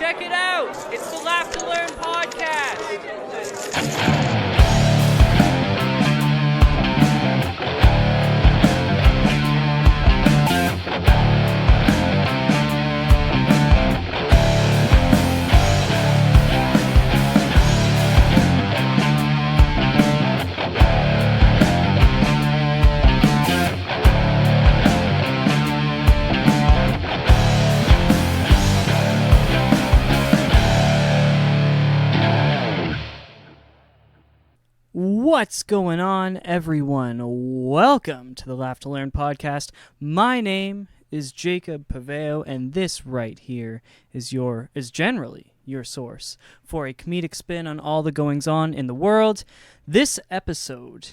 Check it out. It's the Laugh to Learn podcast. What's going on, everyone? Welcome to the Laugh to Learn podcast. My name is Jacob Paveo, and this right here is generally your source for a comedic spin on all the goings-on in the world. This episode,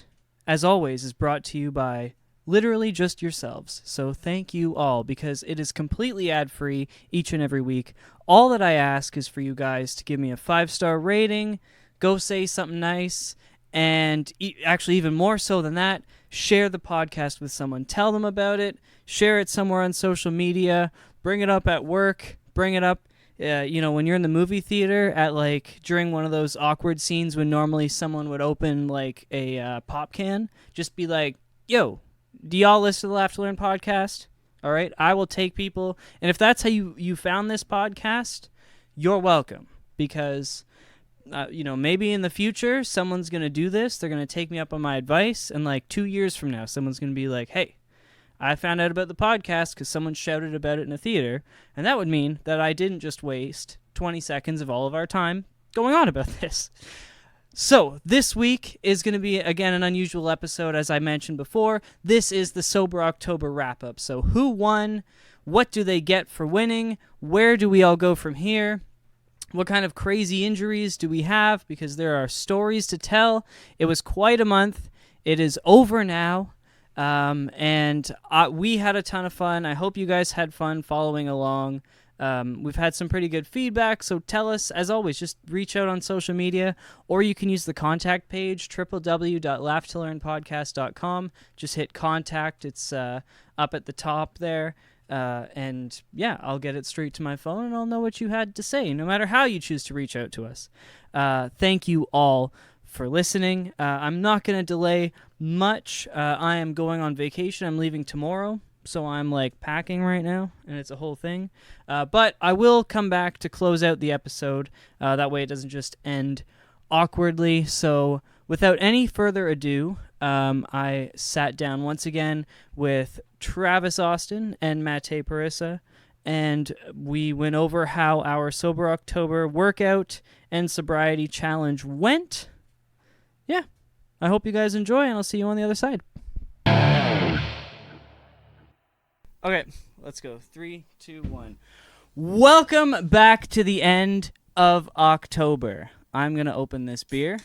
as always, is brought to you by literally just yourselves. So thank you all, because it is completely ad-free each and every week. All that I ask is for you guys to give me a 5-star rating, go say something nice, and actually even more so than that, share the podcast with someone. Tell them about it. Share it somewhere on social media. Bring it up at work. Bring it up, when you're in the movie theater at during one of those awkward scenes when normally someone would open a pop can. Just be like, yo, do y'all listen to the Laugh to Learn podcast? All right, I will take people. And if that's how you found this podcast, you're welcome, because maybe in the future, someone's going to do this. They're going to take me up on my advice. And 2 years from now, someone's going to be like, hey, I found out about the podcast because someone shouted about it in a theater. And that would mean that I didn't just waste 20 seconds of all of our time going on about this. So this week is going to be, again, an unusual episode, as I mentioned before. This is the Sober October wrap-up. So who won? What do they get for winning? Where do we all go from here? What kind of crazy injuries do we have? Because there are stories to tell. It was quite a month. It is over now. And we had a ton of fun. I hope you guys had fun following along. We've had some pretty good feedback. So tell us, as always, just reach out on social media, or you can use the contact page, www.laughtolearnpodcast.com. Just hit contact. It's up at the top there. And yeah, I'll get it straight to my phone and I'll know what you had to say, no matter how you choose to reach out to us. Thank you all for listening. I'm not going to delay much. I am going on vacation. I'm leaving tomorrow, so I'm packing right now, and it's a whole thing. But I will come back to close out the episode. That way it doesn't just end awkwardly. So without any further ado, I sat down once again with Travis Austin and Matej Parissa, and we went over how our Sober October workout and sobriety challenge went. Yeah, I hope you guys enjoy, and I'll see you on the other side. Okay, let's go. 3, 2, 1. Welcome back to the end of October. I'm going to open this beer.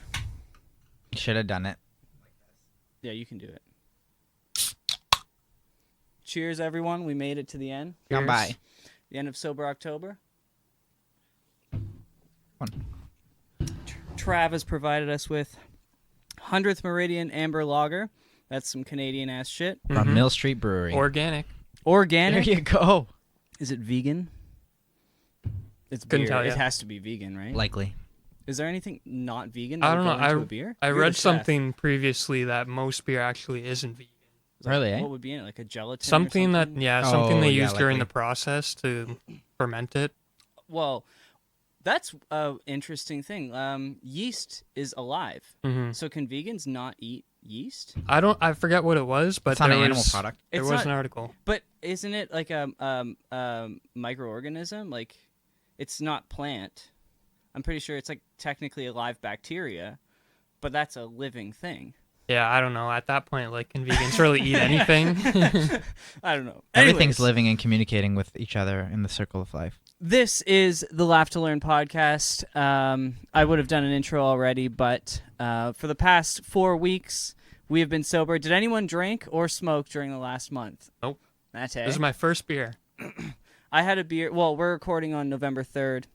Should have done it. Yeah, you can do it. Cheers, everyone. We made it to the end. Come by. The end of Sober October. Travis provided us with 100th Meridian Amber Lager. That's some Canadian-ass shit. From Mill Street Brewery. Organic. Organic? There you go. Is it vegan? It's Couldn't beer. tell you. It has to be vegan, right? Likely. Is there anything not vegan I that don't would know. go into a beer? I You're the read chef. something previously that most beer actually isn't vegan. Really, eh? What would be in it? Like a gelatin Something or that, something? something they use during likely. the process to ferment it. Well, that's an interesting thing. Yeast is alive. Mm-hmm. So can vegans not eat yeast? I forget what it was, but It's not there an animal was, product. There It's was not- an article. But isn't it like a microorganism? Like, it's not plant. I'm pretty sure it's technically a live bacteria, but that's a living thing. Yeah, I don't know. At that point, can vegans really eat anything? I don't know. Everything's Anyways, living and communicating with each other in the circle of life. This is the Laugh to Learn podcast. I would have done an intro already, but for the past 4 weeks, we have been sober. Did anyone drink or smoke during the last month? Nope. Matej? This is my first beer. I had a beer. Well, we're recording on November 3rd.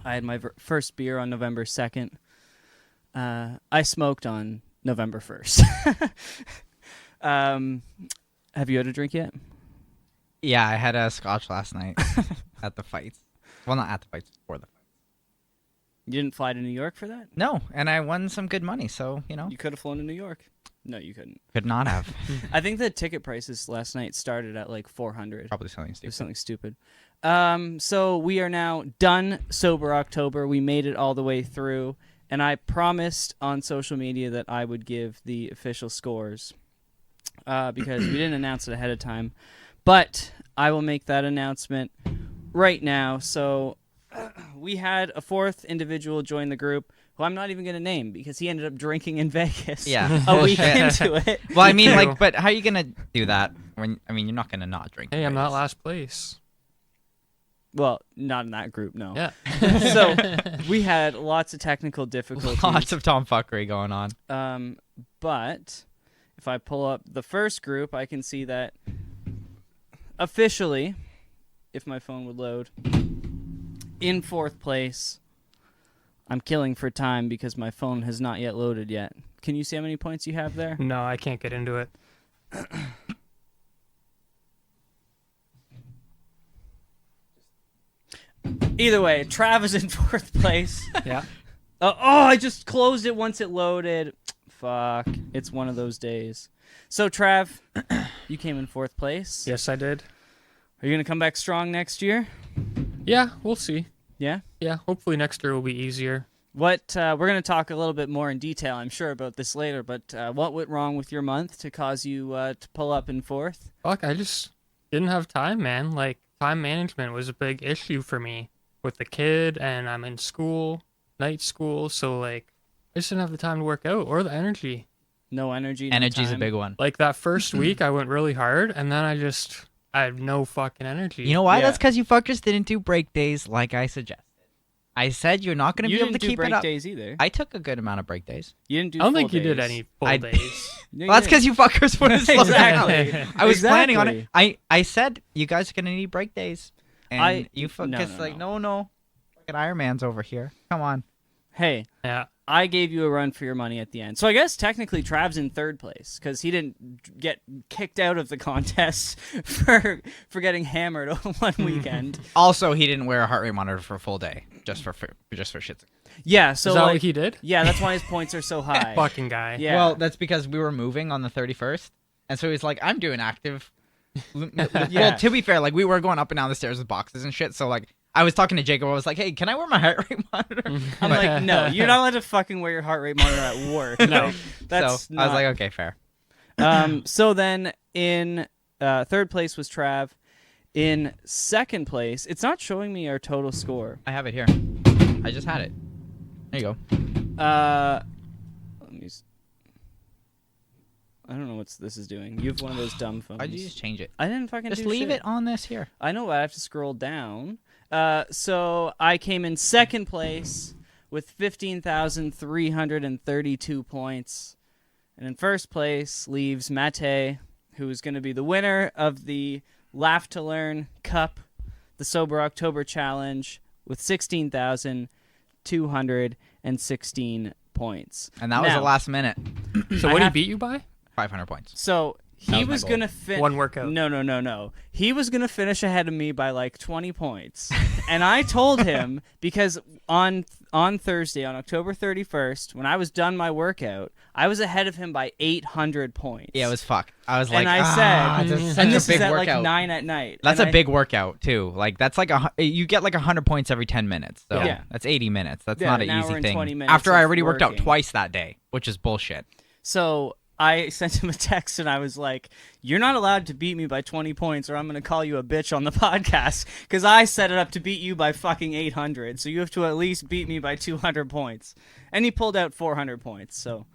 I had my first beer on November 2nd. I smoked on November 1st. Have you had a drink yet? Yeah, I had a scotch last night at the fights. Well, not at the fights, for the fights. You didn't fly to New York for that? No, and I won some good money, so, You could have flown to New York. No, you couldn't. could not have. I think the ticket prices last night started at like $400. Probably something It stupid. was something stupid. So we are now done Sober October. We made it all the way through, and I promised on social media that I would give the official scores because we didn't announce it ahead of time. But I will make that announcement right now. So we had a fourth individual join the group who I'm not even going to name because he ended up drinking in Vegas Yeah. a week Bullshit. into it. Well, I mean, True. but how are you going to do that when, you're not going to not drink? Hey, I'm not Vegas. last place. Well, not in that group, no. Yeah. So we had lots of technical difficulties. Lots of tomfuckery going on. But if I pull up the first group, I can see that officially, if my phone would load, in fourth place, I'm killing for time because my phone has not yet loaded yet. Can you see how many points you have there? No, I can't get into it. Either way, Trav is in fourth place. Yeah. I just closed it once it loaded. Fuck. It's one of those days. So, Trav, you came in fourth place. Yes, I did. Are you going to come back strong next year? Yeah, we'll see. Yeah? Yeah, hopefully next year will be easier. What we're going to talk a little bit more in detail, I'm sure, about this later, but what went wrong with your month to cause you to pull up in fourth? Fuck, I just didn't have time, man. Like, time management was a big issue for me with the kid, and I'm in school, night school, so, like, I just didn't have the time to work out or the energy. No energy. No Energy's a time. big one. Like, that first week, I went really hard, and then I have no fucking energy. You know why? Yeah. That's because you fuckers didn't do break days like I suggested. I said you're not going to You be able didn't to do keep break it up. days either. I took a good amount of break days. You didn't do I don't full think you did days. any full I- days. No, you Well, that's didn't. because you fuckers wouldn't slow Exactly. down. I was planning on it. Exactly. I said you guys are going to need break days. And you fuckers no. no. Fucking Iron Man's over here. Come on. Hey, Yeah. I gave you a run for your money at the end. So I guess technically Trav's in third place because he didn't get kicked out of the contest for getting hammered one weekend. Also, he didn't wear a heart rate monitor for a full day, just for shits. Yeah, so Is that like, what he did? yeah, that's why his points are so high. Fucking guy. Yeah. Well, that's because we were moving on the 31st, and so he's like, "I'm doing active." Well, to be fair, like we were going up and down the stairs with boxes and shit. So like, I was talking to Jacob. I was like, "Hey, can I wear my heart rate monitor?" I'm like, no, you're not allowed to fucking wear your heart rate monitor at work. No. That's so not. I was like, "Okay, fair." So then in third place was Trav. In second place, it's not showing me our total score. I have it here. I just had it. There you go. Let me. I don't know what this is doing. You have one of those dumb phones. Why'd you just change it? I didn't fucking Just do leave shit. it on this here. I know, I have to scroll down. So I came in second place with 15,332 points. And in first place leaves Matej, who is going to be the winner of the Laugh to Learn Cup, the Sober October Challenge, with 16,216 points. And that was the Now, last minute. So I what did he have- beat you by? 500 points. So That he was my was goal. going to finish. One workout. No. He was going to finish ahead of me by like 20 points. And I told him, because on Thursday, on October 31st, when I was done my workout, I was ahead of him by 800 points. Yeah, it was fucked. I was like, And I said, that's such and a this big is at workout. like 9 at night. That's And a big workout too. Like that's like you get like 100 points every 10 minutes. So Yeah. that's 80 minutes. That's Yeah, not an an hour easy and thing. 20 minutes After I of already worked out working. twice that day, which is bullshit. So I sent him a text and I was like, you're not allowed to beat me by 20 points or I'm going to call you a bitch on the podcast because I set it up to beat you by fucking 800. So you have to at least beat me by 200 points. And he pulled out 400 points. So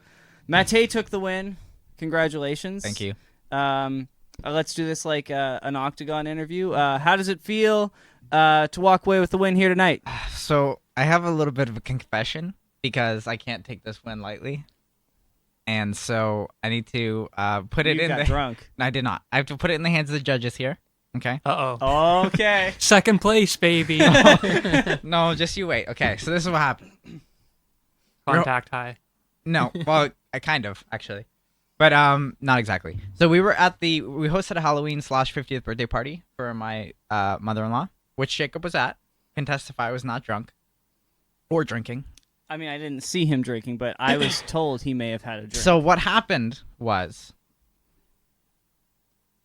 Matej took the win. Congratulations. Thank you. Let's do this like an octagon interview. How does it feel to walk away with the win here tonight? So I have a little bit of a confession because I can't take this win lightly. And so I need to put it You in got the... drunk. No, I did not. I have to put it in the hands of the judges here. Okay? Uh-oh. Okay. Second place, baby. No, just you wait. Okay, so this is what happened. Contact high. No, well, I kind of actually, but not exactly. So we hosted a Halloween / 50th birthday party for my mother-in-law, which Jacob was at, can testify I was not drunk or drinking. I mean, I didn't see him drinking, but I was told he may have had a drink. So what happened was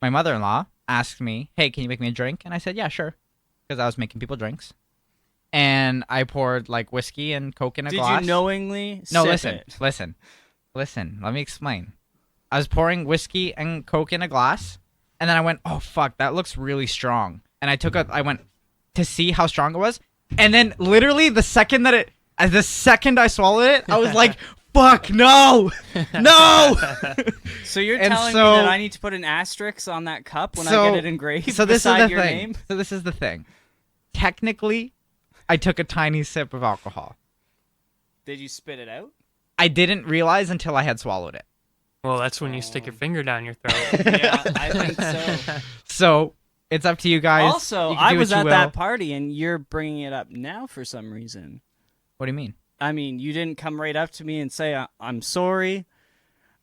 my mother-in-law asked me, hey, can you make me a drink? And I said, yeah, sure, because I was making people drinks. And I poured like whiskey and Coke in a glass. Did you knowingly No, sip listen. it? Let me explain. I was pouring whiskey and Coke in a glass, and then I went, oh, fuck, that looks really strong. And I went to see how strong it was. And then literally the second I swallowed it, I was like, fuck, no, no. So you're And telling me so- that I need to put an asterisk on that cup when I So- get it engraved So this is beside the your thing. name? So this is the thing. Technically, I took a tiny sip of alcohol. Did you spit it out? I didn't realize until I had swallowed it. Well, that's when you stick your finger down your throat. Yeah, I think so. So it's up to you guys. Also, You can I do was what you at will. that party, and you're bringing it up now for some reason. What do you mean? I mean, you didn't come right up to me and say, I'm sorry.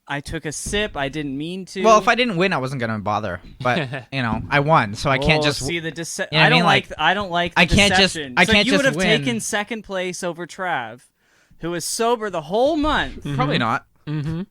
I took a sip. I didn't mean to. Well, if I didn't win, I wasn't gonna bother. But I won, so I can't just. see the You know what I I don't mean? like. Like, I don't like. The I can't just- deception. I So can't you just would have win. taken second place over Trav, who was sober the whole month. Probably not. Mm-hmm.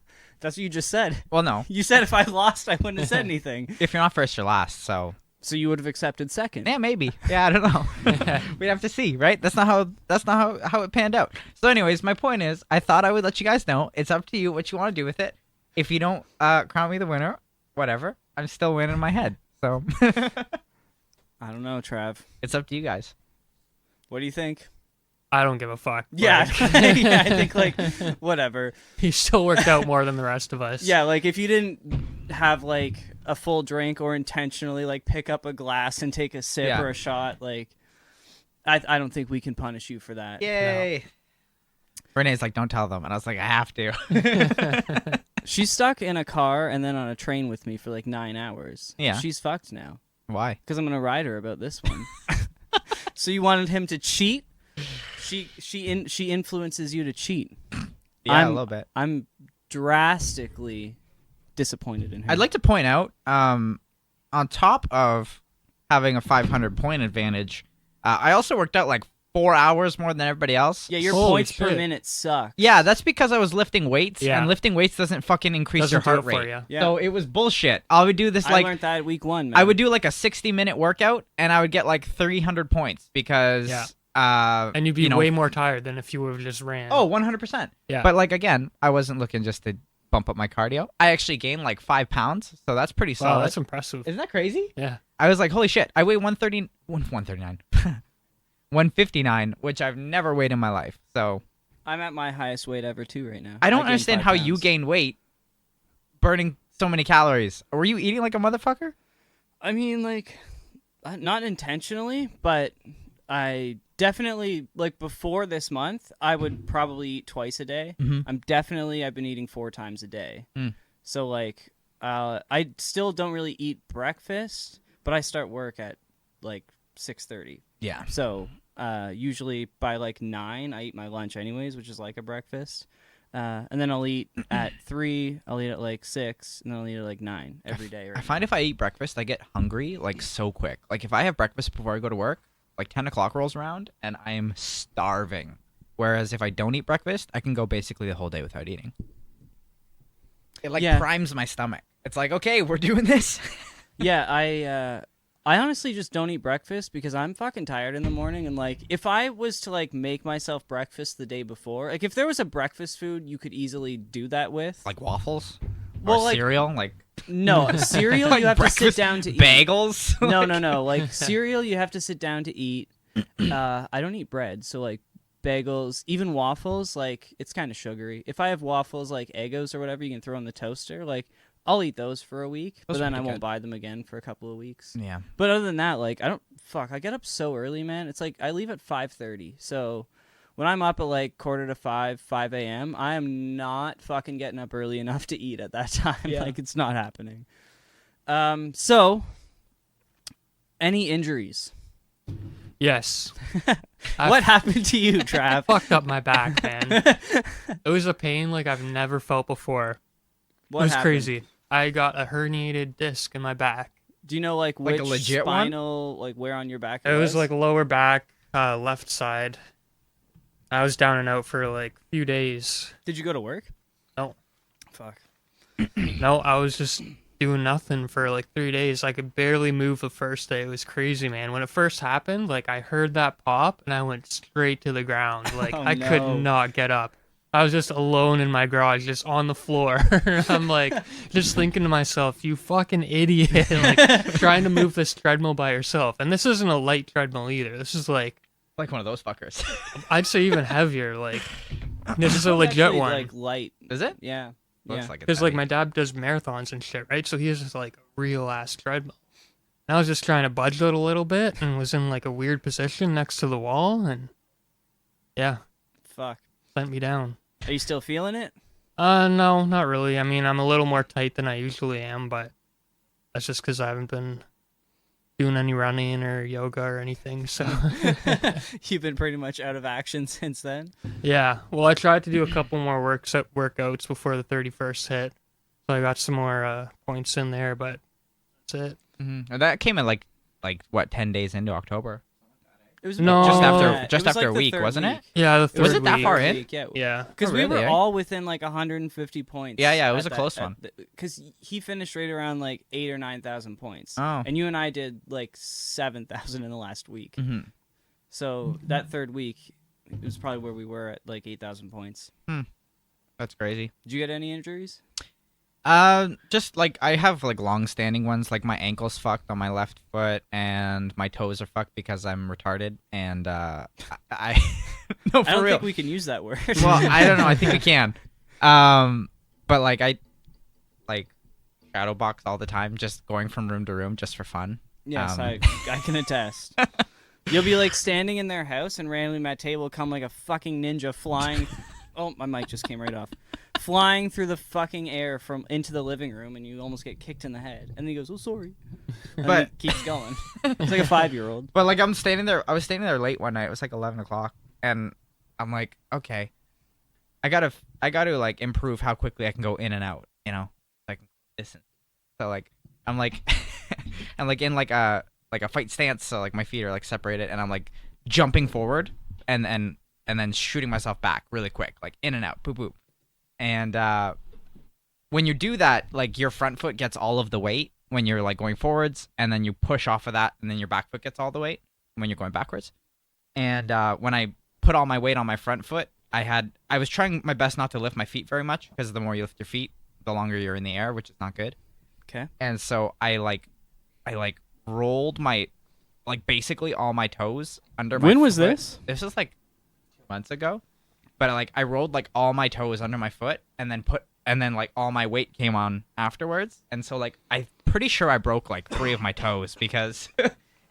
That's what you just said. Well, no. You said if I lost, I wouldn't have said anything. If you're not first, you're last. So So you would have accepted second. yeah, maybe. Yeah, I don't know. We'd have to see, right? That's not how it panned out. So, anyways, my point is, I thought I would let you guys know. It's up to you what you want to do with it. If you don't crown me the winner, whatever. I'm still winning in my head. So I don't know, Trav. it's up to you guys. What do you think? I don't give a fuck. Yeah, Like, yeah. I think like whatever. he still worked out more than the rest of us. Yeah, like if you didn't have like a full drink or intentionally like pick up a glass and take a sip Yeah. or a shot, like I don't think we can punish you for that. Yay. Renee's like, don't tell them. And I was like, I have to. She's stuck in a car and then on a train with me for like 9 hours. Yeah. She's fucked now Why? because I'm gonna ride her about this one. So you wanted him to cheat? She influences you to cheat. Yeah, a little bit. I'm drastically disappointed in her. I'd like to point out, on top of having a 500 point advantage, I also worked out like 4 hours more than everybody else. Yeah, your Holy points per shit. minute suck. Yeah, that's because I was lifting weights, Yeah. and lifting weights doesn't fucking increase Doesn't your heart do it for rate. ya. Yeah. So it was bullshit. I would do this I like learned that at week 1, man. I would do like a 60-minute workout, and I would get like 300 points because Yeah. uh, And you'd be you know, way more tired than if you would have just ran. Oh, 100%. Yeah. But like again, I wasn't looking just to bump up my cardio. I actually gained like 5 pounds, so that's pretty wow, solid. that's impressive. Isn't that crazy? Yeah. I was like, holy shit! I weigh 139, 159, which I've never weighed in my life. So I'm at my highest weight ever too right now. I don't gained understand 5 how you pounds. gain weight, burning so many calories. Were you eating like a motherfucker? I mean, like, not intentionally, but I definitely like before this month, I would probably eat twice a day. Mhm. I've been eating 4 times a day. Mm. So like, I still don't really eat breakfast, but I start work at like 6:30. Yeah. So usually by like 9, I eat my lunch anyways, which is like a breakfast. And then I'll eat at 3, I'll eat at like 6, and then I'll eat at like 9 every day. I find if I eat breakfast, I get hungry like so quick. Like if I have breakfast before I go to work, like 10 o'clock rolls around and I am starving. Whereas if I don't eat breakfast, I can go basically the whole day without eating. It like Yeah. primes my stomach. It's like, okay, we're doing this. Yeah, I honestly just don't eat breakfast because I'm fucking tired in the morning, and like if I was to like make myself breakfast the day before, like if there was a breakfast food you could easily do that with. Like waffles? Well, or like- cereal? Like No, cereal like you have to sit breakfast down to eat. bagels? No. Like cereal you have to sit down to eat. I don't eat bread, so like bagels, even waffles, like it's kind of sugary. If I have waffles like Eggos or whatever you can throw in the toaster, like I'll eat those for a week, but Those then would I be won't good. buy them again for a couple of weeks. Yeah. But other than that, like I get up so early, man. It's like I leave at 5:30. So when I'm up at like 4:45, 5 a.m., I am not fucking getting up early enough to eat at that time. Yeah. Like it's not happening. So any injuries? Yes. I What happened to you, Trav? fucked up my back, man. It was a pain like I've never felt before. What it was happened? crazy. I got a herniated disc in my back. Do you know like Like which a legit one? spinal like where on your back It was like lower back, left side. I was down and out for like a few days. Did you go to work? No. Fuck. No, I was just doing nothing for like 3 days. I could barely move the first day. It was crazy, man. When it first happened, like I heard that pop and I went straight to the ground. Like Oh, I could no. not get up. I was just alone in my garage, just on the floor. I'm like, just thinking to myself, you fucking idiot. Like trying to move this treadmill by yourself. And this isn't a light treadmill either. This is like Like one of those fuckers. I'd say even heavier. Like this is a It's legit actually, one. like light. Is it? Yeah. Looks Yeah. like it's Because like heavy. my dad does marathons and shit, right? So he has just like a real ass treadmill. And I was just trying to budge it a little bit and was in like a weird position next to the wall and yeah, Fuck. sent me down. Are you still feeling it? No, not really. I mean, I'm a little more tight than I usually am, but that's just because I haven't been doing any running or yoga or anything. So You've been pretty much out of action since then. yeah. Well, I tried to do a couple more workouts before the 31st hit, so I got some more points in there, but that's it. Mm-hmm. And that came in like what 10 days into October. It was No. Just Oh. after It just was after like a the week, third wasn't it? week. Yeah, the third Was it that week. far in? Week, yeah. Yeah. Because Oh, we really, were eh? all within like 150 points. Yeah, it was a close one. Because he finished right around like 8,000 or 9,000 points. Oh. And you and I did like 7,000 in the last week. Mm-hmm. So that third week, it was probably where we were at like 8,000 points. That's crazy. Did you get any injuries? Just like I have like long-standing ones. Like my ankle's fucked on my left foot, and my toes are fucked because I'm retarded. And I no, for I don't real. think we can use that word. Well, I don't know. I think we can. But like I like shadow box all the time, just going from room to room just for fun. Yes, I can attest. You'll be like standing in their house, and randomly Matej will come like a fucking ninja flying. Oh, my mic just came right off. Flying through the fucking air from into the living room, and you almost get kicked in the head. And then he goes, "Oh, sorry," and But- he keeps going. It's like a 5-year-old. But like I'm standing there. I was standing there late one night. It was like 11 o'clock, and I'm like, okay, I gotta like improve how quickly I can go in and out. You know, like distance. So like I'm like I'm like in like a fight stance. So like my feet are like separated, and I'm like jumping forward and then shooting myself back really quick, like in and out, boop boop. And when you do that, like your front foot gets all of the weight when you're like going forwards, and then you push off of that, and then your back foot gets all the weight when you're going backwards. And when I put all my weight on my front foot, I was trying my best not to lift my feet very much, because the more you lift your feet, the longer you're in the air, which is not good. Okay. And so I rolled my like basically all my toes under my When was foot. this? This was like 2 months ago. But like I rolled like all my toes under my foot, and then like all my weight came on afterwards. And so like I'm pretty sure I broke like 3 of my toes, because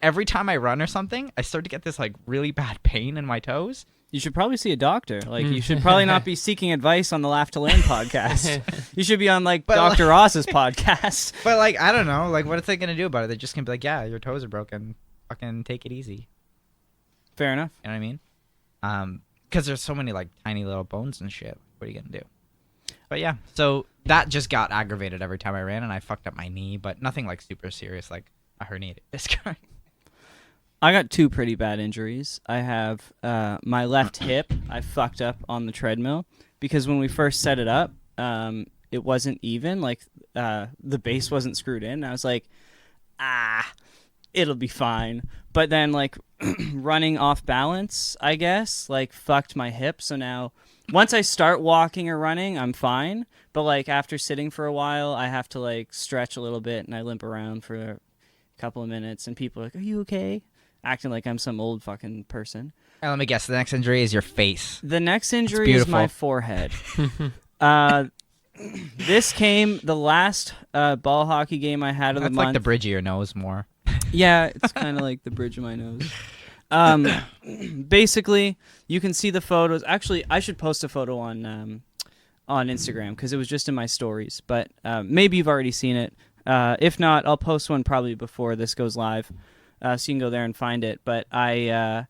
every time I run or something, I start to get this like really bad pain in my toes. You should probably see a doctor. Like, you should probably not be seeking advice on the Laugh to Learn podcast. You should be on like But, Dr. Ross's podcast. But like I don't know, like what are they gonna do about it? They're just gonna be like, yeah, your toes are broken. Fucking take it easy. Fair enough. You know what I mean? Because there's so many like tiny little bones and shit. What are you gonna do? But yeah, so that just got aggravated every time I ran, and I fucked up my knee, but nothing like super serious, like a herniated disc. I got 2 pretty bad injuries. I have my left hip. I fucked up on the treadmill because when we first set it up, it wasn't even. Like the base wasn't screwed in. I was like, it'll be fine. But then like running off balance, I guess, like fucked my hip. So now once I start walking or running, I'm fine. But like after sitting for a while, I have to like stretch a little bit, and I limp around for a couple of minutes, and people are like, "Are you okay?" Acting like I'm some old fucking person. And let me guess, the next injury is your face. The next injury is my forehead. This came the last ball hockey game I had of the That's month. like the bridge of your nose more. Yeah, it's kind of like the bridge of my nose. Basically, you can see the photos. Actually, I should post a photo on Instagram because it was just in my stories. But maybe you've already seen it. If not, I'll post one probably before this goes live, so you can go there and find it. But I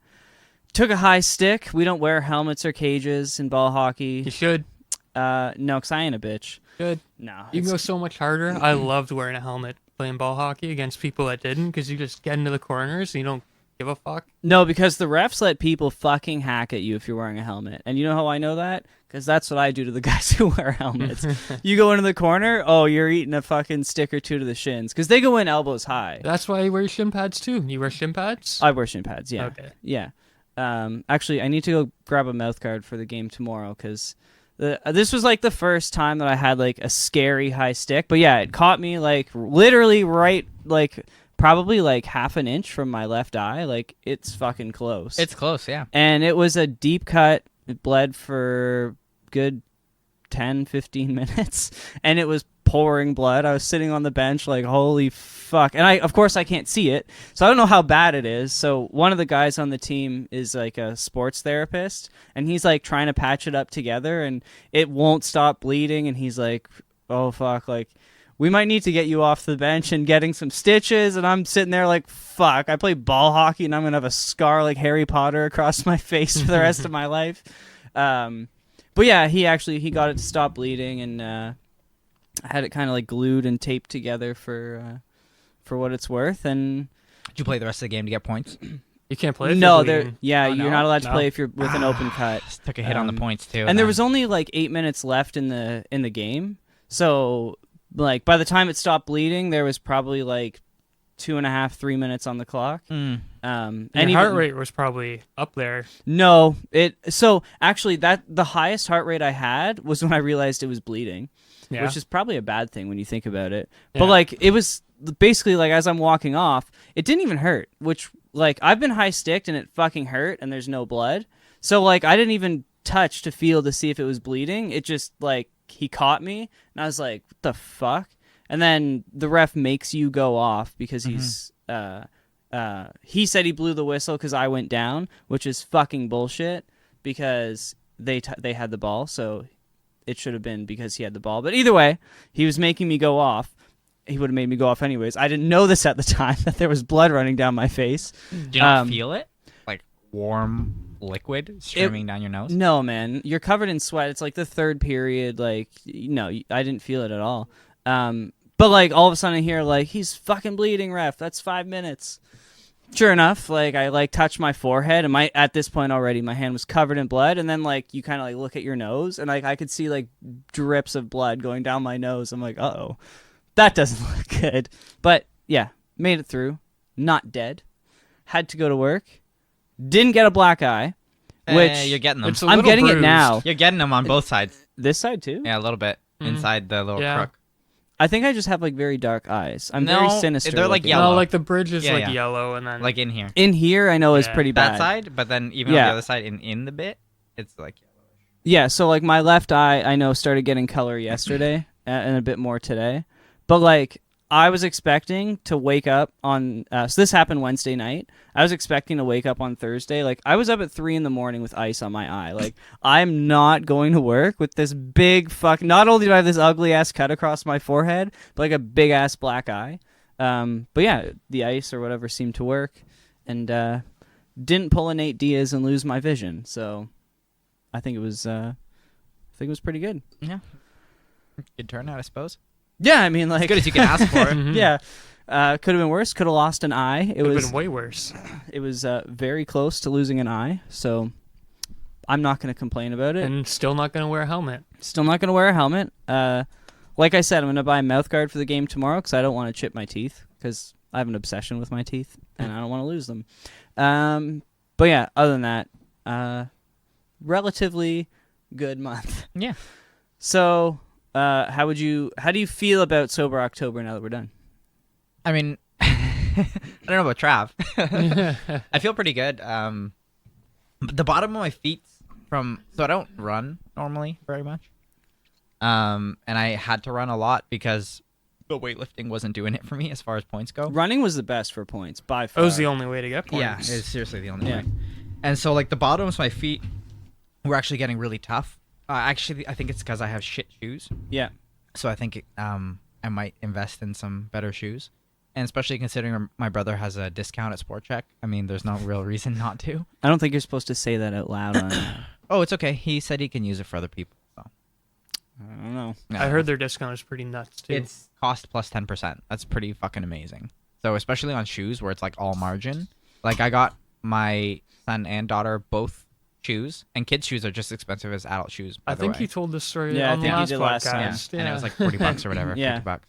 took a high stick. We don't wear helmets or cages in ball hockey. You should. No, because I ain't a bitch. Good. No. You can go so much harder. I loved wearing a helmet playing ball hockey against people that didn't, because you just get into the corners and you don't give a fuck? No, because the refs let people fucking hack at you if you're wearing a helmet. And you know how I know that? Because that's what I do to the guys who wear helmets. You go into the corner, oh, you're eating a fucking stick or two to the shins. Because they go in elbows high. That's why you wear shin pads too. You wear shin pads? I wear shin pads, yeah. Okay. Yeah. Actually, I need to go grab a mouth guard for the game tomorrow because this was like the first time that I had like a scary high stick. But yeah, it caught me like literally right like probably like half an inch from my left eye. Like it's fucking close. It's close, yeah. And it was a deep cut. It bled for good 10, 15 minutes. And it was pouring blood. I was sitting on the bench like, holy fuck. And of course I can't see it. So I don't know how bad it is. So one of the guys on the team is like a sports therapist. And he's like trying to patch it up together. And it won't stop bleeding. And he's like, oh fuck, like, we might need to get you off the bench and getting some stitches. And I'm sitting there like, fuck, I play ball hockey and I'm going to have a scar like Harry Potter across my face for the rest of my life. But yeah, he got it to stop bleeding and I had it kind of like glued and taped together for what it's worth. And Did you play the rest of the game to get points? You can't play if no, you're there, bleeding. yeah, Oh, you're no? not allowed to No. play if you're with an open cut. Just took a hit on the points too. And there was only like 8 minutes left in the game. So like by the time it stopped bleeding, there was probably like 2.5, 3 minutes on the clock. Mm. And Your even, heart rate was probably up there. No, so actually the highest heart rate I had was when I realized it was bleeding, Yeah. which is probably a bad thing when you think about it. Yeah. But like it was basically like as I'm walking off, it didn't even hurt, which like I've been high sticked and it fucking hurt and there's no blood. So like I didn't even touch to feel to see if it was bleeding. It just like he caught me and I was like, what the fuck? And then the ref makes you go off because he's he said he blew the whistle because I went down, which is fucking bullshit because they had the ball, so it should have been because he had the ball. But either way, he was making me go off. He would have made me go off anyways. I didn't know this at the time that there was blood running down my face. Do you not feel it? Like warm liquid streaming down your nose? No, man. You're covered in sweat. It's like the third period. Like, no, I didn't feel it at all. But like all of a sudden I hear like, he's fucking bleeding, ref. That's 5 minutes. Sure enough, like I like touched my forehead and at this point already my hand was covered in blood, and then like you kind of like look at your nose and like I could see like drips of blood going down my nose. I'm like, uh-oh. That doesn't look good. But yeah, made it through. Not dead. Had to go to work. Didn't get a black eye, which you're getting them. It's a I'm little getting bruised. it now. You're getting them on both sides. This side too? Yeah, a little bit inside the little Yeah. crook. I think I just have like very dark eyes. I'm No, very sinister. they're, like, looking. yellow. No, like the bridge is Yeah, like yeah. yellow, and then Like in here. In here, I know is Yeah. pretty bad. That side, but then even on Yeah. the other side, in the bit, it's like Yeah, so like my left eye, I know started getting color yesterday and a bit more today. But like I was expecting to wake up on. So this happened Wednesday night. I was expecting to wake up on Thursday. Like I was up at 3 a.m. with ice on my eye. Like I'm not going to work with this big fuck. Not only do I have this ugly ass cut across my forehead, but like a big ass black eye. But yeah, the ice or whatever seemed to work, and didn't pull a Nate Diaz and lose my vision. So I think it was. I think it was pretty good. yeah, good turnout, I suppose. Yeah, I mean, like As good as you can ask for. Yeah, could have been worse. Could have lost an eye. It Could have was been way worse. it was very close to losing an eye. So I'm not going to complain about it. And still not gonna wear a helmet. Still not going to wear a helmet. Like I said, I'm going to buy a mouth guard for the game tomorrow because I don't want to chip my teeth because I have an obsession with my teeth and I don't want to lose them. But yeah, other than that, relatively good month. Yeah. So. How do you feel about Sober October now that we're done? I mean, I don't know about Trav. I feel pretty good. The bottom of my feet so I don't run normally very much. And I had to run a lot because the weightlifting wasn't doing it for me as far as points go. Running was the best for points by That far. was the only way to get points. Yeah, it's seriously the only Yeah. way. And so like the bottoms of my feet were actually getting really tough. Actually, I think it's because I have shit shoes. Yeah. So I think I might invest in some better shoes. And especially considering my brother has a discount at Sport Check. I mean, there's no real reason not to. I don't think you're supposed to say that out loud on Oh, it's okay. He said he can use it for other people. So. I don't know. No, I heard their discount is pretty nuts too. it's cost plus 10%. That's pretty fucking amazing. So especially on shoes where it's like all margin, Like I got my son and daughter both shoes, and kids' shoes are just as expensive as adult shoes. By I the think way. you told this story Yeah, I on the think you last did last time. podcast. and it was like $40 or whatever, Yeah. $50.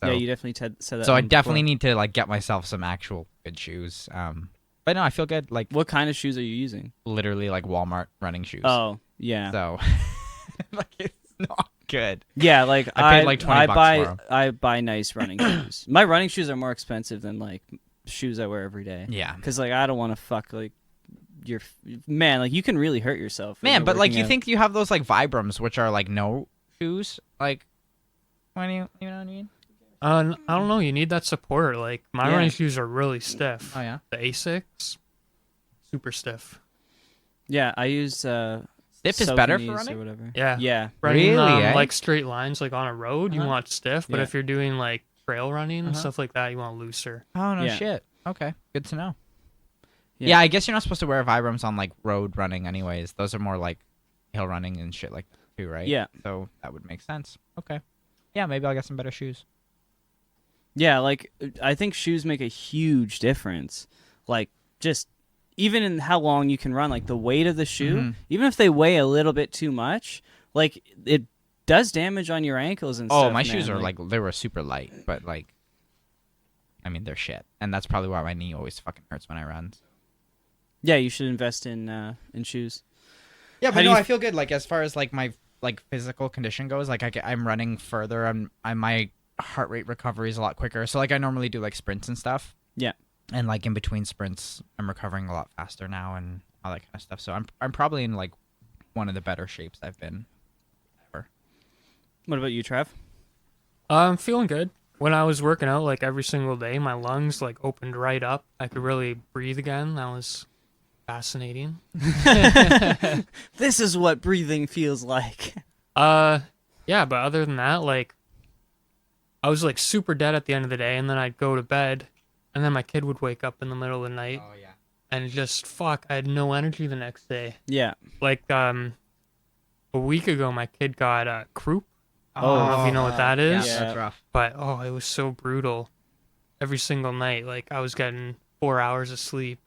So, Yeah, you definitely said that. so I one definitely before. need to like get myself some actual good shoes. But no, I feel good. Like What kind of shoes are you using? literally like Walmart running shoes. Oh, yeah. So like it's not good. Yeah, like I paid like $20 for 'em. I buy nice running shoes. My running shoes are more expensive than like shoes I wear every day. Yeah. Because like I don't want to fuck like your man. Like you can really hurt yourself. when Man, you're but like working you out. think you have those like Vibrams, which are like no shoes, like when you know what I mean? I don't know. You need that support. Like my Yeah. running shoes are really stiff. Oh yeah, The Asics, super stiff. Yeah, I use stiff is better for Sauconys running. or whatever. Yeah. Yeah. Running Really, eh? like straight lines, like on a road, you Uh-huh. want stiff. But Yeah. if you're doing like trail running and Uh-huh. stuff like that, you want looser. Oh no Yeah. shit. Okay, good to know. Yeah. Yeah, I guess you're not supposed to wear Vibrams on like road running, anyways. Those are more like hill running and shit like that too, right? Yeah. So that would make sense. Okay. Yeah, maybe I'll get some better shoes. Yeah, like I think shoes make a huge difference. Like just even in how long you can run, like the weight of the shoe, Mhm. even if they weigh a little bit too much, like it does damage on your ankles and stuff. Oh, my man. shoes are like they were super light, but like, I mean they're shit, and that's probably why my knee always fucking hurts when I run. yeah, you should invest in shoes. Yeah, How but do no, you I feel good. Like as far as like my like physical condition goes, like I'm running further. I'm my heart rate recovery is a lot quicker. So like I normally do like sprints and stuff. Yeah. And like in between sprints, I'm recovering a lot faster now and all that kind of stuff. So I'm probably in like one of the better shapes I've been ever. What about you, Trav? I'm feeling good. When I was working out like every single day, my lungs like opened right up. I could really breathe again. That was fascinating. This is what breathing feels like. Yeah, but other than that, like I was like super dead at the end of the day, and then I'd go to bed, and then my kid would wake up in the middle of the night, Oh yeah. and just fuck, I had no energy the next day. Yeah. Like a week ago, my kid got croup, Oh, I don't know if you know what that is. Yeah, Yeah. that's rough. but oh, it was so brutal. Every single night, like I was getting 4 hours of sleep.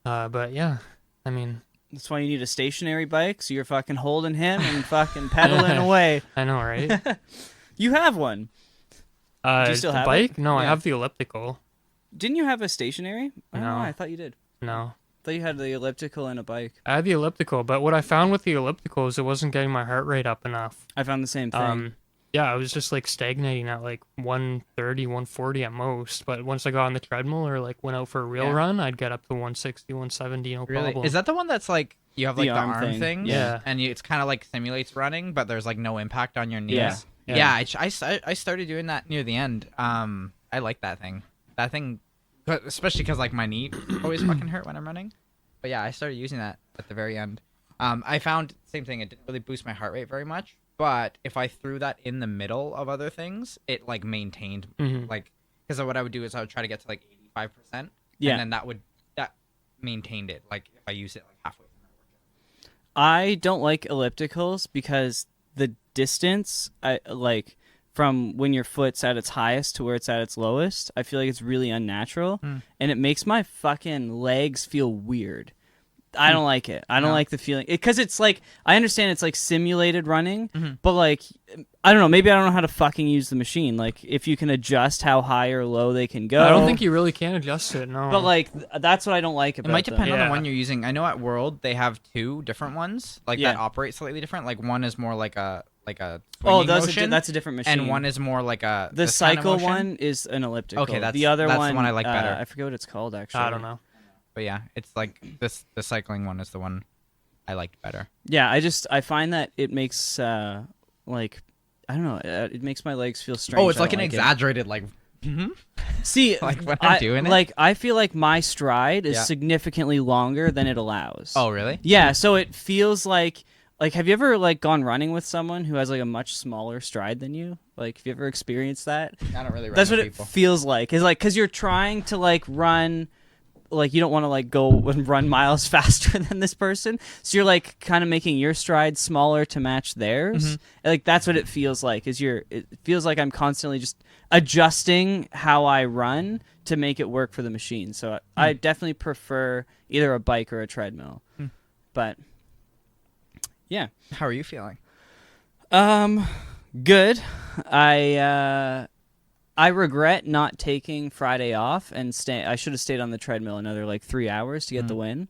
But yeah, I mean, That's why you need a stationary bike, so you're fucking holding him and fucking pedaling away. I know, right? You have one. Do you still the have bike? it? No, I Yeah. have the elliptical. Didn't you have a stationary? I don't know. No. I thought you did. No. I thought you had the elliptical and a bike. I had the elliptical, but what I found with the elliptical is it wasn't getting my heart rate up enough. I found the same thing. Yeah, I was just like stagnating at like 130, 140 at most. But once I got on the treadmill or like went out for a real Yeah. run, I'd get up to 160, 170, no Really? problem. Is that the one that's like you have like the arm thing? Yeah. And it's kind of like simulates running, but there's like no impact on your knees. Yeah. Yeah. I started doing that near the end. I like that thing. That thing, especially because like my knee always fucking hurt when I'm running. But yeah, I started using that at the very end. I found same thing. It didn't really boost my heart rate very much. But if I threw that in the middle of other things, it like maintained Mhm. like because what I would do is I would try to get to like 85%. Yeah. And then that maintained it. Like if I use it like halfway through my workout. I don't like ellipticals because the distance, I like from when your foot's at its highest to where it's at its lowest, I feel like it's really unnatural, and it makes my fucking legs feel weird. I don't like it. I don't No. like the feeling because it's like I understand it's like simulated running, Mhm. but like I don't know. Maybe I don't know how to fucking use the machine. Like if you can adjust how high or low they can go. I don't think you really can adjust it, no. But like that's what I don't like It about might depend on Yeah. the one you're using. I know at World they have two different ones like that Yeah. operate slightly different. Like one is more like a Oh, swinging motion, that's a different machine. and one is more like a the this kind of cycle motion. one is an elliptical. Okay, the other that's the one one I like better. I forget what it's called actually. I don't know. But yeah, it's like the cycling one is the one I liked better. Yeah, I find that it makes like I don't know, it makes my legs feel strange. Oh, it's I like don't an it. exaggerated like. See, like when I'm doing it? like I feel like my stride is Yeah. significantly longer than it allows. Oh really? Yeah, so it feels like have you ever like gone running with someone who has like a much smaller stride than you? Like have you ever experienced that? I don't really. Run That's what with it people. feels like. Is like cuz you're trying to like run like you don't want to like go and run miles faster than this person, so you're like kind of making your stride smaller to match theirs. Like that's what it feels like. It feels like I'm constantly just adjusting how I run to make it work for the machine. So I definitely prefer either a bike or a treadmill. But yeah, How are you feeling? good. I regret not taking Friday off and stay. I should have stayed on the treadmill another like 3 hours to get the win.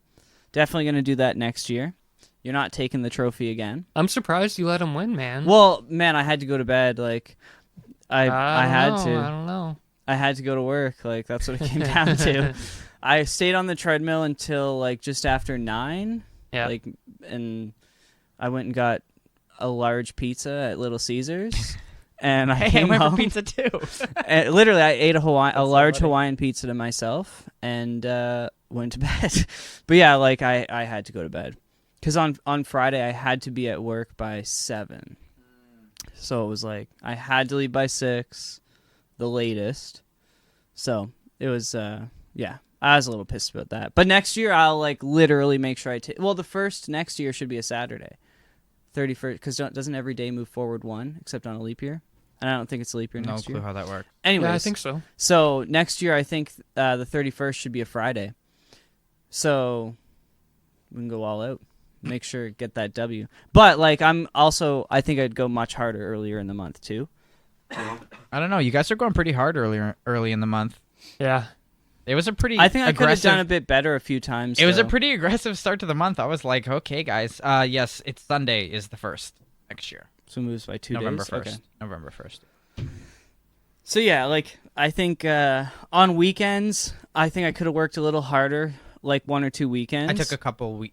Definitely going to do that next year. You're not taking the trophy again. I'm surprised you let him win, man. Well, man, I had to go to bed. Like, I had to. I don't know. I had to go to work. Like, that's what it came down to. I stayed on the treadmill until like just after 9. Yeah. Like, and I went and got a large pizza at Little Caesars. And I came went home. for pizza too. And literally, I ate a large Hawaiian pizza to myself and went to bed. But yeah, like I had to go to bed because on Friday I had to be at work by 7. So it was like I had to leave by 6, the latest. So it was yeah. I was a little pissed about that. But next year I'll like literally make sure I take. Well, the first next year should be a Saturday, 31st, because doesn't every day move forward 1 except on a leap year? And I don't think it's a leap year next year. No clue how that works. Anyways, Yeah, I think so. So next year, I think the 31st should be a Friday. So we can go all out. Make sure get that W. But like I think I'd go much harder earlier in the month too. I don't know. You guys are going pretty hard early in the month. Yeah. It was a pretty. I think I could have aggressive. done a bit better a few times. It was a though. pretty aggressive start to the month. I was like, okay, guys. Yes, it's Sunday is the 1st next year. So it moves by 2 November days. 1st. Okay. November 1st. So yeah, like I think on weekends, I think I could have worked a little harder, like 1 or 2 weekends. I took a couple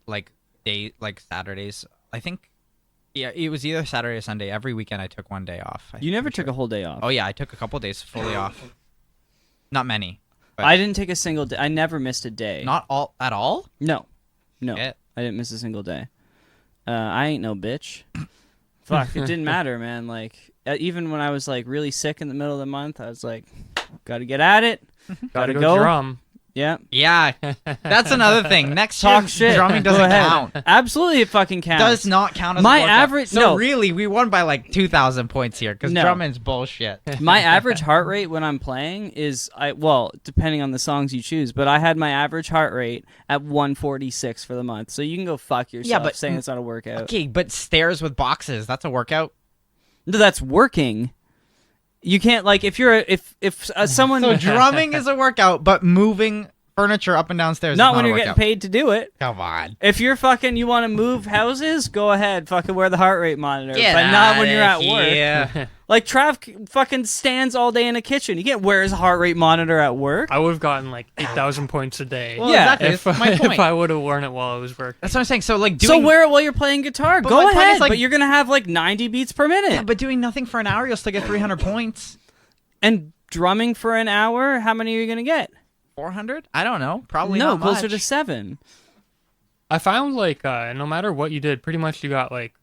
Saturdays. I think, yeah, it was either Saturday or Sunday. Every weekend I took 1 day off. You never took a whole day off. Oh yeah, I took a couple days fully off. Not many. But I didn't take a single day. I never missed a day. Not all at all. No. Yeah. I didn't miss a single day. I ain't no bitch. Fuck, it didn't matter, man. Like, even when I was, like, really sick in the middle of the month, I was like, gotta get at it. Gotta go. Drum. Yeah. Yeah, that's another thing. Next Talk year, shit. drumming Go doesn't ahead. count. Absolutely, it fucking counts. Does not count as My a workout. average- So no. really, we won by like 2,000 points here because No. drumming's bullshit. My average heart rate when I'm playing is, depending on the songs you choose, but I had my average heart rate at 146 for the month. So you can go fuck yourself but- saying it's not a workout. Okay, but stairs with boxes, that's a workout. No, that's working. You can't, like, if you're, if someone... So drumming is a workout, but moving furniture up and down stairs not is when not you're a getting workout. paid to do it. Come on. If you're fucking, you want to move houses, go ahead, fucking wear the heart rate monitor. Get but not when outta you're at work. here. Like Trav fucking stands all day in a kitchen. You can't wear his heart rate monitor at work. I would have gotten like 8,000 points a day. Well, Yeah, exactly. if, That's my point. if I would have worn it while I was working. That's what I'm saying. So like So doing, wear it while you're playing guitar. But Go my point ahead, is, like- but you're gonna have like 90 beats per minute. yeah, but doing nothing for an hour, you'll still get 300 points. And drumming for an hour, how many are you gonna get? 400? I don't know. Probably No, not closer much. to 7. I found like no matter what you did, pretty much you got like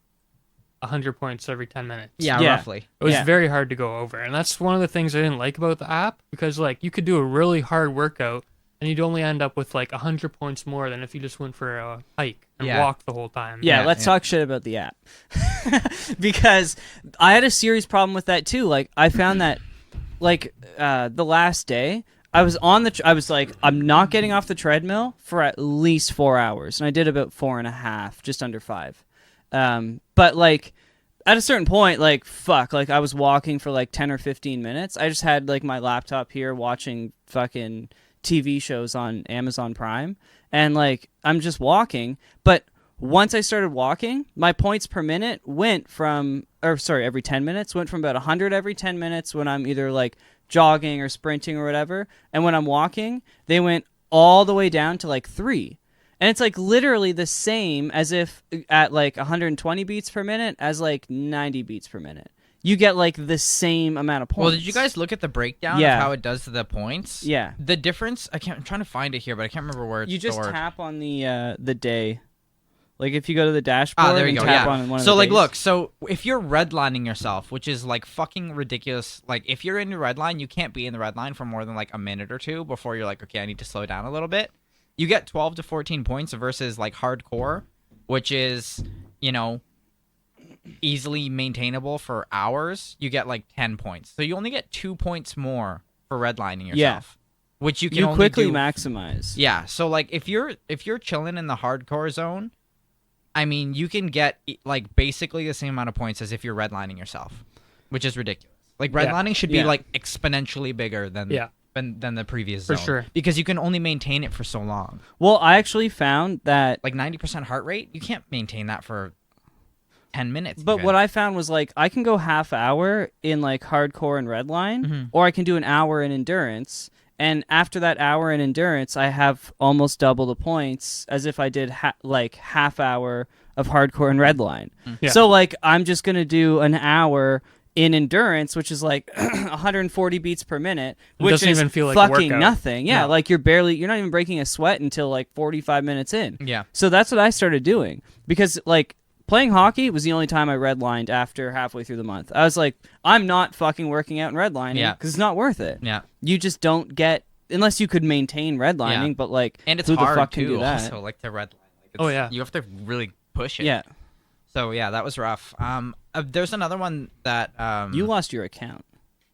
100 points every 10 minutes. Yeah, Yeah. roughly. It was Yeah. very hard to go over. And that's one of the things I didn't like about the app because like you could do a really hard workout and you'd only end up with like 100 points more than if you just went for a hike and Yeah. walked the whole time. Yeah, Yeah, let's yeah. talk shit about the app. Because I had a serious problem with that too. Like I found that like the last day I was on the I was like I'm not getting off the treadmill for at least 4 hours. And I did about 4.5, just under 5. But like at a certain point, like fuck, like I was walking for like 10 or 15 minutes. I just had like my laptop here watching fucking TV shows on Amazon Prime, and like I'm just walking. But once I started walking, my points per minute went from, every 10 minutes went from about 100 every 10 minutes when I'm either like jogging or sprinting or whatever, and when I'm walking, they went all the way down to like 3. And it's like literally the same as if at like 120 beats per minute as like 90 beats per minute. You get like the same amount of points. Well, did you guys look at the breakdown Yeah. of how it does the points? Yeah. The difference, I'm trying to find it here, but I can't remember where it's You just stored. tap on the day. Like if you go to the dashboard There you and go. tap Yeah. on one of So the like, days. look. So if you're redlining yourself, which is like fucking ridiculous. Like if you're in the red line, you can't be in the red line for more than like a minute or two before you're like, okay, I need to slow down a little bit. you get 12 to 14 points versus like hardcore, which is, you know, easily maintainable for hours. You get like 10 points. So you only get 2 points more for redlining yourself, which you can only quickly do. maximize. Yeah. So like if you're chilling in the hardcore zone, I mean, you can get like basically the same amount of points as if you're redlining yourself, which is ridiculous. Like redlining should be like exponentially bigger than the previous zone. For sure. Because you can only maintain it for so long. Well, I actually found that Like 90% heart rate, you can't maintain that for 10 minutes. But what I found was like I can go half hour in like hardcore and redline, or I can do an hour in endurance. And after that hour in endurance, I have almost double the points as if I did like half hour of hardcore and redline. Yeah. So like I'm just gonna do an hour in endurance, which is like 140 beats per minute, which doesn't is even feel like a fucking workout. nothing. Yeah, No. like you're not even breaking a sweat until like 45 minutes in. Yeah. So that's what I started doing because like playing hockey was the only time I redlined after halfway through the month. I was like, I'm not fucking working out and redlining because it's not worth it. Yeah. You just don't get unless you could maintain redlining, but like And it's who hard the fuck can too, do that? also, like to redline. Like, Oh, yeah. You have to really push it. Yeah. So yeah, that was rough. There's another one that You lost your account.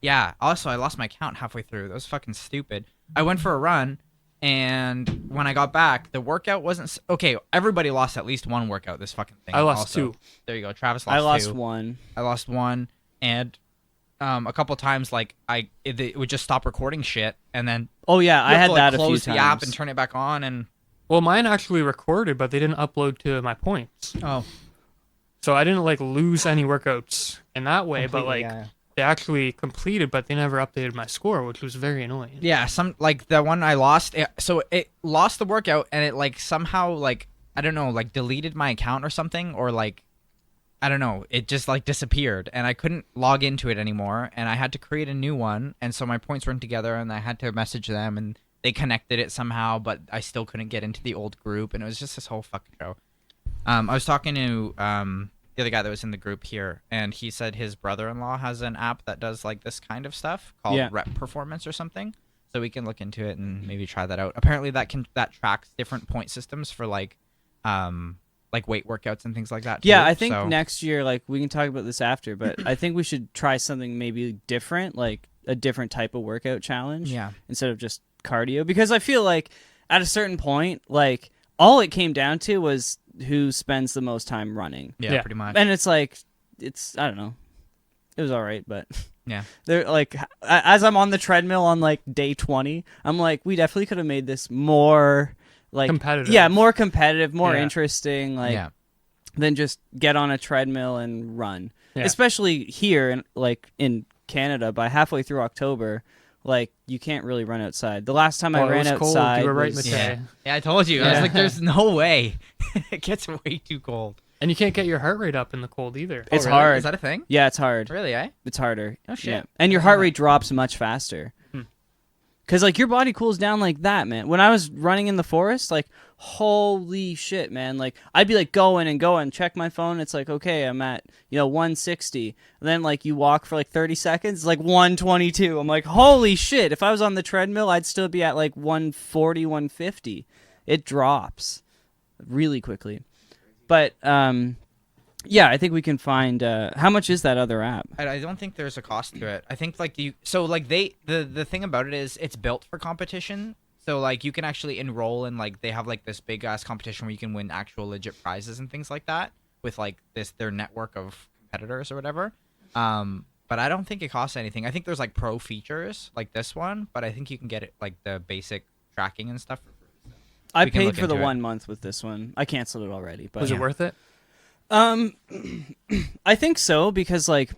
Yeah. Also, I lost my count halfway through. That was fucking stupid. I went for a run, and when I got back, the workout wasn't okay. Everybody lost at least one workout. This fucking thing. I lost also. 2. There you go. Travis lost I lost 2. one. I lost 1, and a couple times like it would just stop recording shit, and then Oh yeah, you I have had to, that like, a few close times. the app and turn it back on, and Well, mine actually recorded, but they didn't upload to my points. oh, So I didn't like lose any workouts in that way, but like they actually completed, but they never updated my score, which was very annoying. Yeah, some like the one I lost. So it lost the workout, and it like somehow like I don't know, like deleted my account or something, or like I don't know, it just like disappeared, and I couldn't log into it anymore, and I had to create a new one, and so my points weren't together, and I had to message them, and they connected it somehow, but I still couldn't get into the old group, and it was just this whole fucking show. I was talking to the other guy that was in the group here, and he said his brother-in-law has an app that does like this kind of stuff called Rep Performance or something. So we can look into it and maybe try that out. Apparently that tracks different point systems for like weight workouts and things like that too. Yeah, I think next year, like we can talk about this after, but I think we should try something maybe different, like a different type of workout challenge. Yeah. Instead of just cardio, because I feel like at a certain point, like all it came down to was who spends the most time running. Yeah, pretty much. And it's like, I don't know. It was all right, but yeah. They're like, as I'm on the treadmill on like day 20, I'm like, we definitely could have made this more like competitive. Yeah, more competitive, more interesting, like than just get on a treadmill and run. Yeah. Especially here in Canada, by halfway through October, like you can't really run outside. The last time I ran it was outside, cold. You were right, was- Matej. Yeah, I told you. I was like, there's no way. It gets way too cold. And you can't get your heart rate up in the cold either. It's really? hard. Is that a thing? Yeah, it's hard. Really, eh? It's harder. Oh, shit. Yeah. And your heart rate drops much faster. Because, like, your body cools down like that, man. When I was running in the forest, like, holy shit, man. Like, I'd be, like, going and going, check my phone. It's like, okay, I'm at, 160. And then, like, you walk for, like, 30 seconds. It's like 122. I'm like, holy shit. If I was on the treadmill, I'd still be at, like, 140, 150. It drops really quickly. But, yeah, I think we can find how much is that other app? I don't think there's a cost to it. I think like the thing about it is it's built for competition. So like you can actually enroll in like they have like this big ass competition where you can win actual legit prizes and things like that with like their network of competitors or whatever. But I don't think it costs anything. I think there's like pro features like this one, but I think you can get it like the basic tracking and stuff for free. So I we can paid look for the into it. 1 month with this one. I canceled it already, but Was it worth it? I think so because like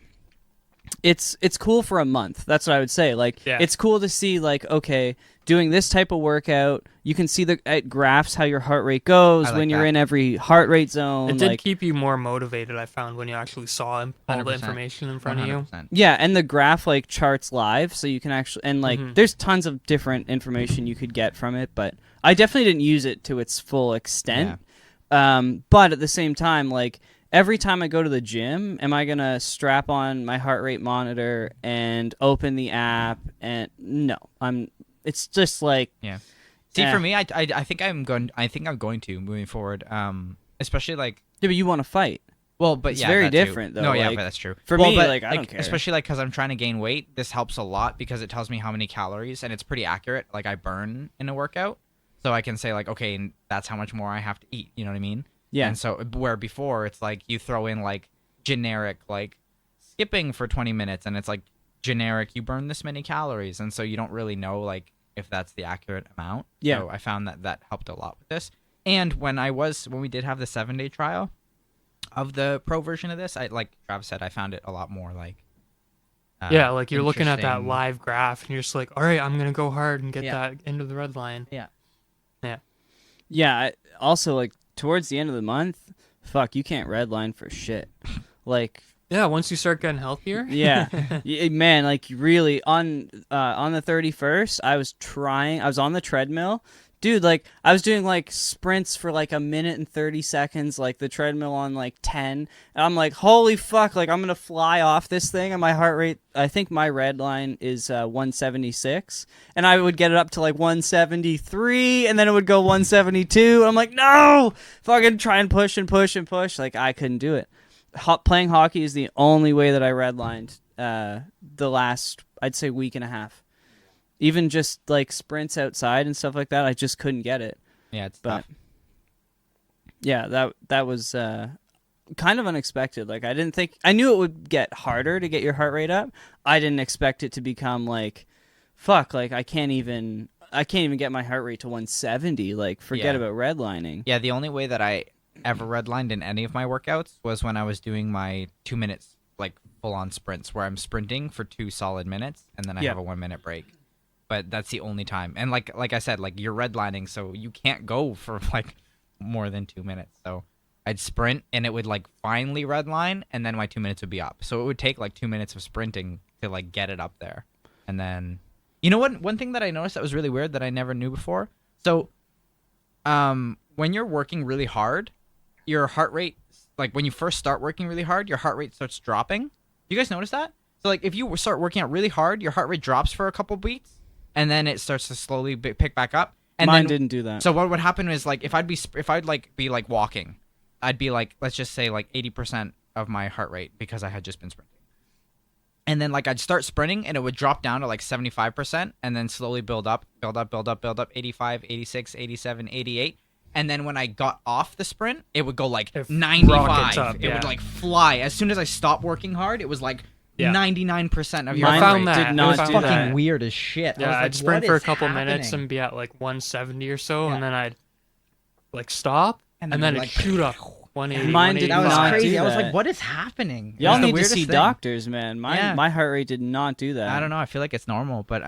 it's cool for a month. That's what I would say. Like it's cool to see like okay, doing this type of workout, you can see it graphs how your heart rate goes when you're in every heart rate zone. It did keep you more motivated, I found, when you actually saw all the 100%. information in front of you. 100%. Yeah, and the graph like charts live, so you can actually and like there's tons of different information you could get from it, but I definitely didn't use it to its full extent. But at the same time, like every time I go to the gym, am I gonna strap on my heart rate monitor and open the app? And no, it's just like See, Eh. for me, I think I'm going. I think I'm going to moving forward. Especially like. Yeah, but you want to fight. Well, but It's yeah, very that too. different, though, No, yeah, like, but that's true. for Well, me, but, like, I don't care. Especially like because I'm trying to gain weight, this helps a lot because it tells me how many calories and it's pretty accurate. Like I burn in a workout, so I can say like, okay, that's how much more I have to eat. You know what I mean? Yeah. And so where before it's like you throw in like generic like skipping for 20 minutes and it's like generic you burn this many calories and so you don't really know like if that's the accurate amount. Yeah. So I found that helped a lot with this. And when we did have the 7-day trial of the pro version of this, I like Travis said, I found it a lot more like Yeah, like you're looking at that interesting. live graph and you're just like, all right, I'm gonna go hard and get Yeah. that into the red line. Yeah. Yeah. Also, like towards the end of the month, fuck, you can't redline for shit. Like, Yeah, once you start getting healthier. yeah, man, like really on the 31st, I was on the treadmill. Dude, like I was doing like sprints for like a minute and 30 seconds, like the treadmill on like 10. And I'm like, holy fuck, like I'm going to fly off this thing. And my heart rate, I think my red line is 176. And I would get it up to like 173 and then it would go 172. I'm like, no, fucking try and push and push and push. Like I couldn't do it. Playing hockey is the only way that I redlined the last, I'd say, week and a half. Even just like sprints outside and stuff like that, I just couldn't get it. Yeah, it's But tough. yeah, that was kind of unexpected. Like I knew it would get harder to get your heart rate up. I didn't expect it to become like, fuck, like I can't even get my heart rate to 170. Like forget Yeah. about redlining. Yeah, the only way that I ever redlined in any of my workouts was when I was doing my 2 minutes like full on sprints where I'm sprinting for 2 solid minutes and then I Yeah. have a 1 minute break. But that's the only time. And like I said, like you're redlining, so you can't go for like more than 2 minutes. So I'd sprint and it would like finally redline and then my 2 minutes would be up. So it would take like 2 minutes of sprinting to like get it up there. And then you know what, one thing that I noticed that was really weird that I never knew before. So when you're working really hard, your heart rate, like when you first start working really hard, your heart rate starts dropping. You guys notice that? So like if you start working out really hard, your heart rate drops for a couple beats and then it starts to slowly pick back up. And Mine then, didn't do that. So what would happen is like if I'd be like walking, I'd be like, let's just say like 80% of my heart rate because I had just been sprinting. And then like I'd start sprinting and it would drop down to like 75% and then slowly build up, 85, 86, 87, 88. And then when I got off the sprint, it would go like It 95. rockets up, It yeah. would like fly. As soon as I stopped working hard, it was like Yeah. 99% of your Mine heart found rate. that. did not I found do Fucking that. weird as shit. I Yeah, was like, I'd sprint what for a is couple minutes happening? and be at like 170 or so, Yeah. and then I'd like stop, And and then then like- it'd shoot up 180. Mine did That was 185. not crazy. do I was that. like, what is happening? It Y'all was the need to weirdest see thing. doctors, man. Yeah. My heart rate did not do that. I don't know. I feel like it's normal, but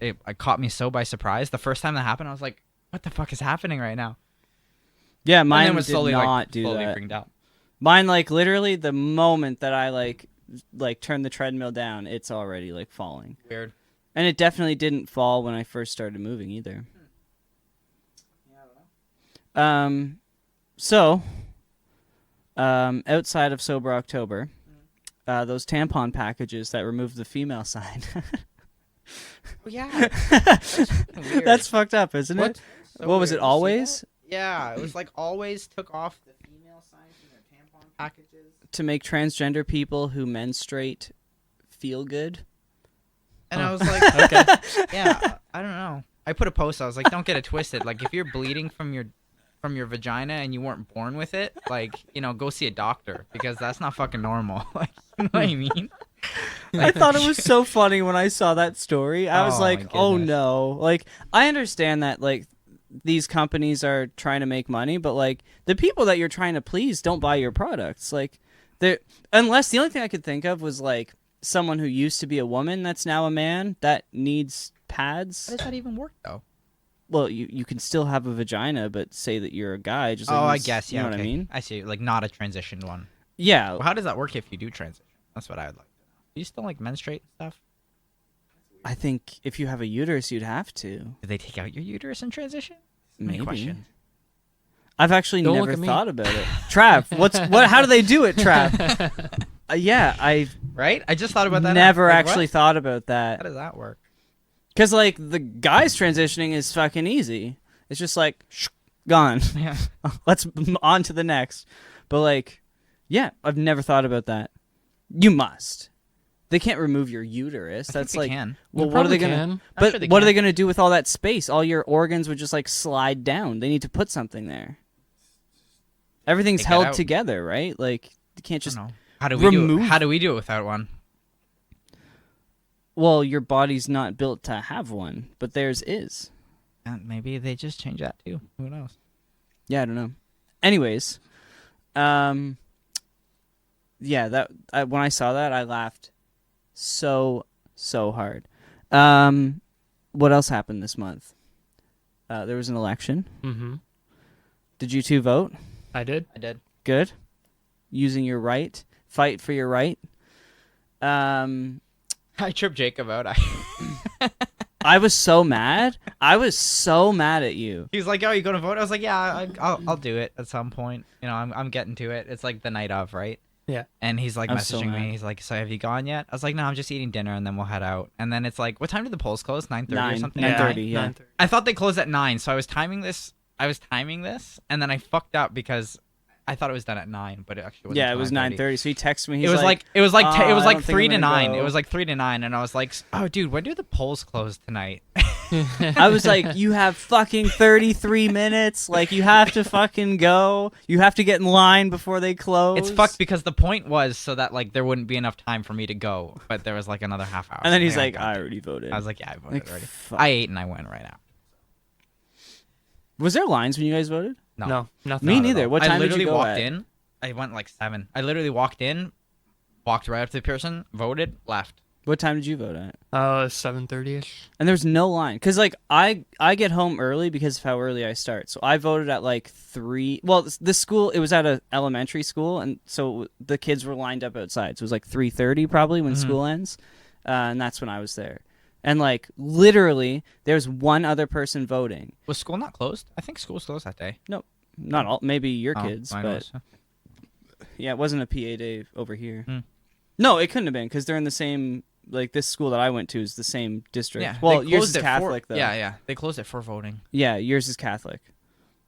it caught me so by surprise. The first time that happened, I was like, what the fuck is happening right now? Yeah, And mine then it did slowly, not do slowly that. bring down. Mine, like literally, the moment that I like turn the treadmill down, it's already like falling. Weird. And it definitely didn't fall when I first started moving either. So, outside of Sober October, those tampon packages that remove the female side. Oh, yeah. Weird. That's fucked up, isn't What? it? So What was weird. it, You see always? that? Yeah, it was like always took off the female signs in their tampon packages. To make transgender people who menstruate feel good? And Oh. I was like, okay. Yeah, I don't know. I put a post. I was like, don't get it twisted. Like, if you're bleeding from your vagina and you weren't born with it, like, you know, go see a doctor because that's not fucking normal. Like, you know what I mean? I thought it was so funny when I saw that story. I was Oh, like, my oh goodness. no. Like, I understand that, like, these companies are trying to make money, but, like, the people that you're trying to please don't buy your products. Like, unless the only thing I could think of was, like, someone who used to be a woman that's now a man that needs pads. How does that even work, though? Well, you can still have a vagina, but say that you're a guy. Just like Oh, I this- guess, yeah. You know what I okay. mean? I see. Like, not a transitioned one. Yeah. Well, how does that work if you do transition? That's what I would like to know. Do you still, like, menstruate and stuff? I think if you have a uterus, you'd have to. Do they take out your uterus in transition? Maybe. Question. I've actually Don't look never at me. thought about it. Trav, how do they do it, Trav? Yeah, I've Right? I just thought about that. never Like, actually what? thought about How that. does that work? Because, like, the guys transitioning is fucking easy. It's just like, gone. Yeah. Let's on to the next. But, like, yeah, I've never thought about that. You must. They can't remove your uterus. I That's think they like, can. well, They what are they probably gonna? can. I'm But sure they what are can. they gonna do with all that space? All your organs would just like slide down. They need to put something there. Everything's Take that held out. together, right? Like you can't I just. don't know. How do we do remove- it? How do we do it without one? Well, your body's not built to have one, but theirs is. Maybe they just change that too. Who knows? Yeah, I don't know. Anyways, yeah, when I saw that, I laughed so hard. What else happened this month? There was an election. Mm-hmm. Did you two vote? I did. I did. Good. Using your right. Fight for your right. I tripped Jacob out. I was so mad. I was so mad at you. He was like, "Oh, you going to vote?" I was like, "Yeah, I'll do it at some point. You know, I'm getting to it. It's like the night of, right?" Yeah. And he's like I'm so messaging mad. me. He's like, "So have you gone yet?" I was like, "No, I'm just eating dinner and then we'll head out." And then it's like, "What time did the polls close? 9:30 or something?" 9:30, yeah. 9:30. I thought they closed at 9, so I was timing this, and then I fucked up because I thought it was done at 9, but it actually wasn't. Yeah, it till was 9:30. So he texted me. He's It was like I don't think 3 I'm to gonna 9. go. It was like 3 to 9, and I was like, "Oh, dude, when do the polls close tonight?" I was like, you have fucking 33 minutes. Like, you have to fucking go. You have to get in line before they close. It's fucked because the point was so that like there wouldn't be enough time for me to go, but there was like another half hour. And then so he's I like, got I to- already voted. I was like, "Yeah, I voted Like, already. fuck. I ate and I went right out." Was there lines when you guys voted? No, nothing. Me Not at neither. all. What time I did literally you go walked at? in. I went like 7. I literally walked in, walked right up to the person, voted, left. What time did you vote at? 7:30ish. And there's no line. Because, like, I get home early because of how early I start. So I voted at, like, 3. Well, this school, it was at a elementary school. And so the kids were lined up outside. So it was, like, 3:30 probably when school ends. And that's when I was there. And, like, literally, there's one other person voting. Was school not closed? I think school was closed that day. Not all. Maybe your Oh, kids. mine But, was. yeah, it wasn't a PA day over here. Hmm. No, it couldn't have been because they're in the same... Like, this school that I went to is the same district. Yeah. Well, they yours closed is it Catholic, for, though. Yeah. They closed it for voting. Yeah, yours is Catholic.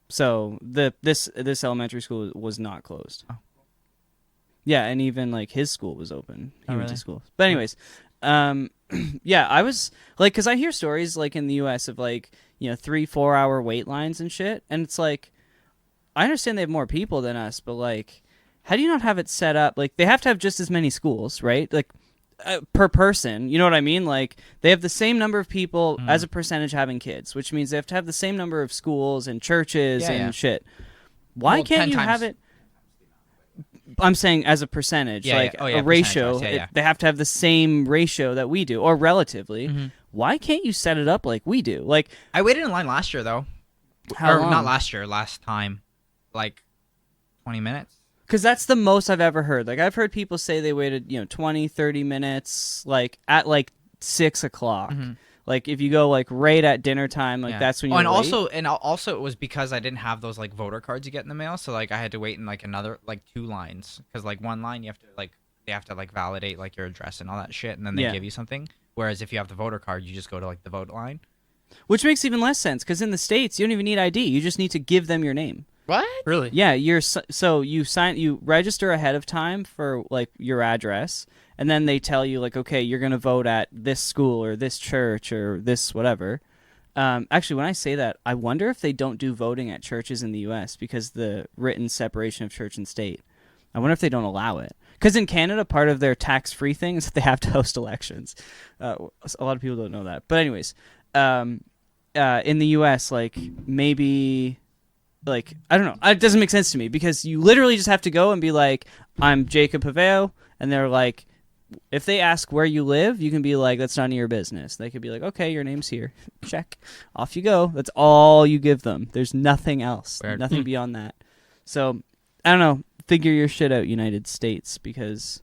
So this elementary school was not closed. Oh. Yeah, and even like his school was open. He Oh, went to really? school. But anyways, yeah, I was like, because I hear stories like in the U.S. of like 3-4 hour wait lines and shit, and it's like, I understand they have more people than us, but like, how do you not have it set up? Like, they have to have just as many schools, right? Like. Per person, you know what I mean? Like, they have the same number of people as a percentage having kids, which means they have to have the same number of schools and churches and Yeah. shit. Why Well, can't 10 you times. have it? I'm saying as a percentage, Yeah, like yeah. Oh, yeah, a ratio. percentage-wise. Yeah, yeah. They have to have the same ratio that we do, or relatively. Mm-hmm. Why can't you set it up like we do? Like, I waited in line last year though. how or long? not last year, last time. Like 20 minutes. Because that's the most I've ever heard. Like, I've heard people say they waited, 20, 30 minutes, like, at, like, 6 o'clock. Mhm. Like, if you go, like, right at dinner time, like, Yeah. that's when you and also it was because I didn't have those like voter cards you get in the mail, so like I had to wait in like another like 2 lines because like one line you have to like they have to like validate like your address and all that shit, and then they Yeah. give you something. Whereas if you have the voter card, you just go to like the vote line. Which makes even less sense, because in the States, you don't even need ID. You just need to give them your name. What? Really? Yeah, so you register ahead of time for, like, your address, and then they tell you, like, okay, you're going to vote at this school or this church or this whatever. Actually, when I say that, I wonder if they don't do voting at churches in the U.S. because the written separation of church and state. I wonder if they don't allow it. Because in Canada, part of their tax-free thing is that they have to host elections. A lot of people don't know that. But anyways, in the U.S., like, maybe... Like, I don't know. It doesn't make sense to me because you literally just have to go and be like, I'm Jacob Paveo. And they're like, if they ask where you live, you can be like, that's none of your business. They could be like, okay, your name's here. Check. Off you go. That's all you give them. There's nothing else. Weird. Nothing beyond that. So, I don't know. Figure your shit out, United States, because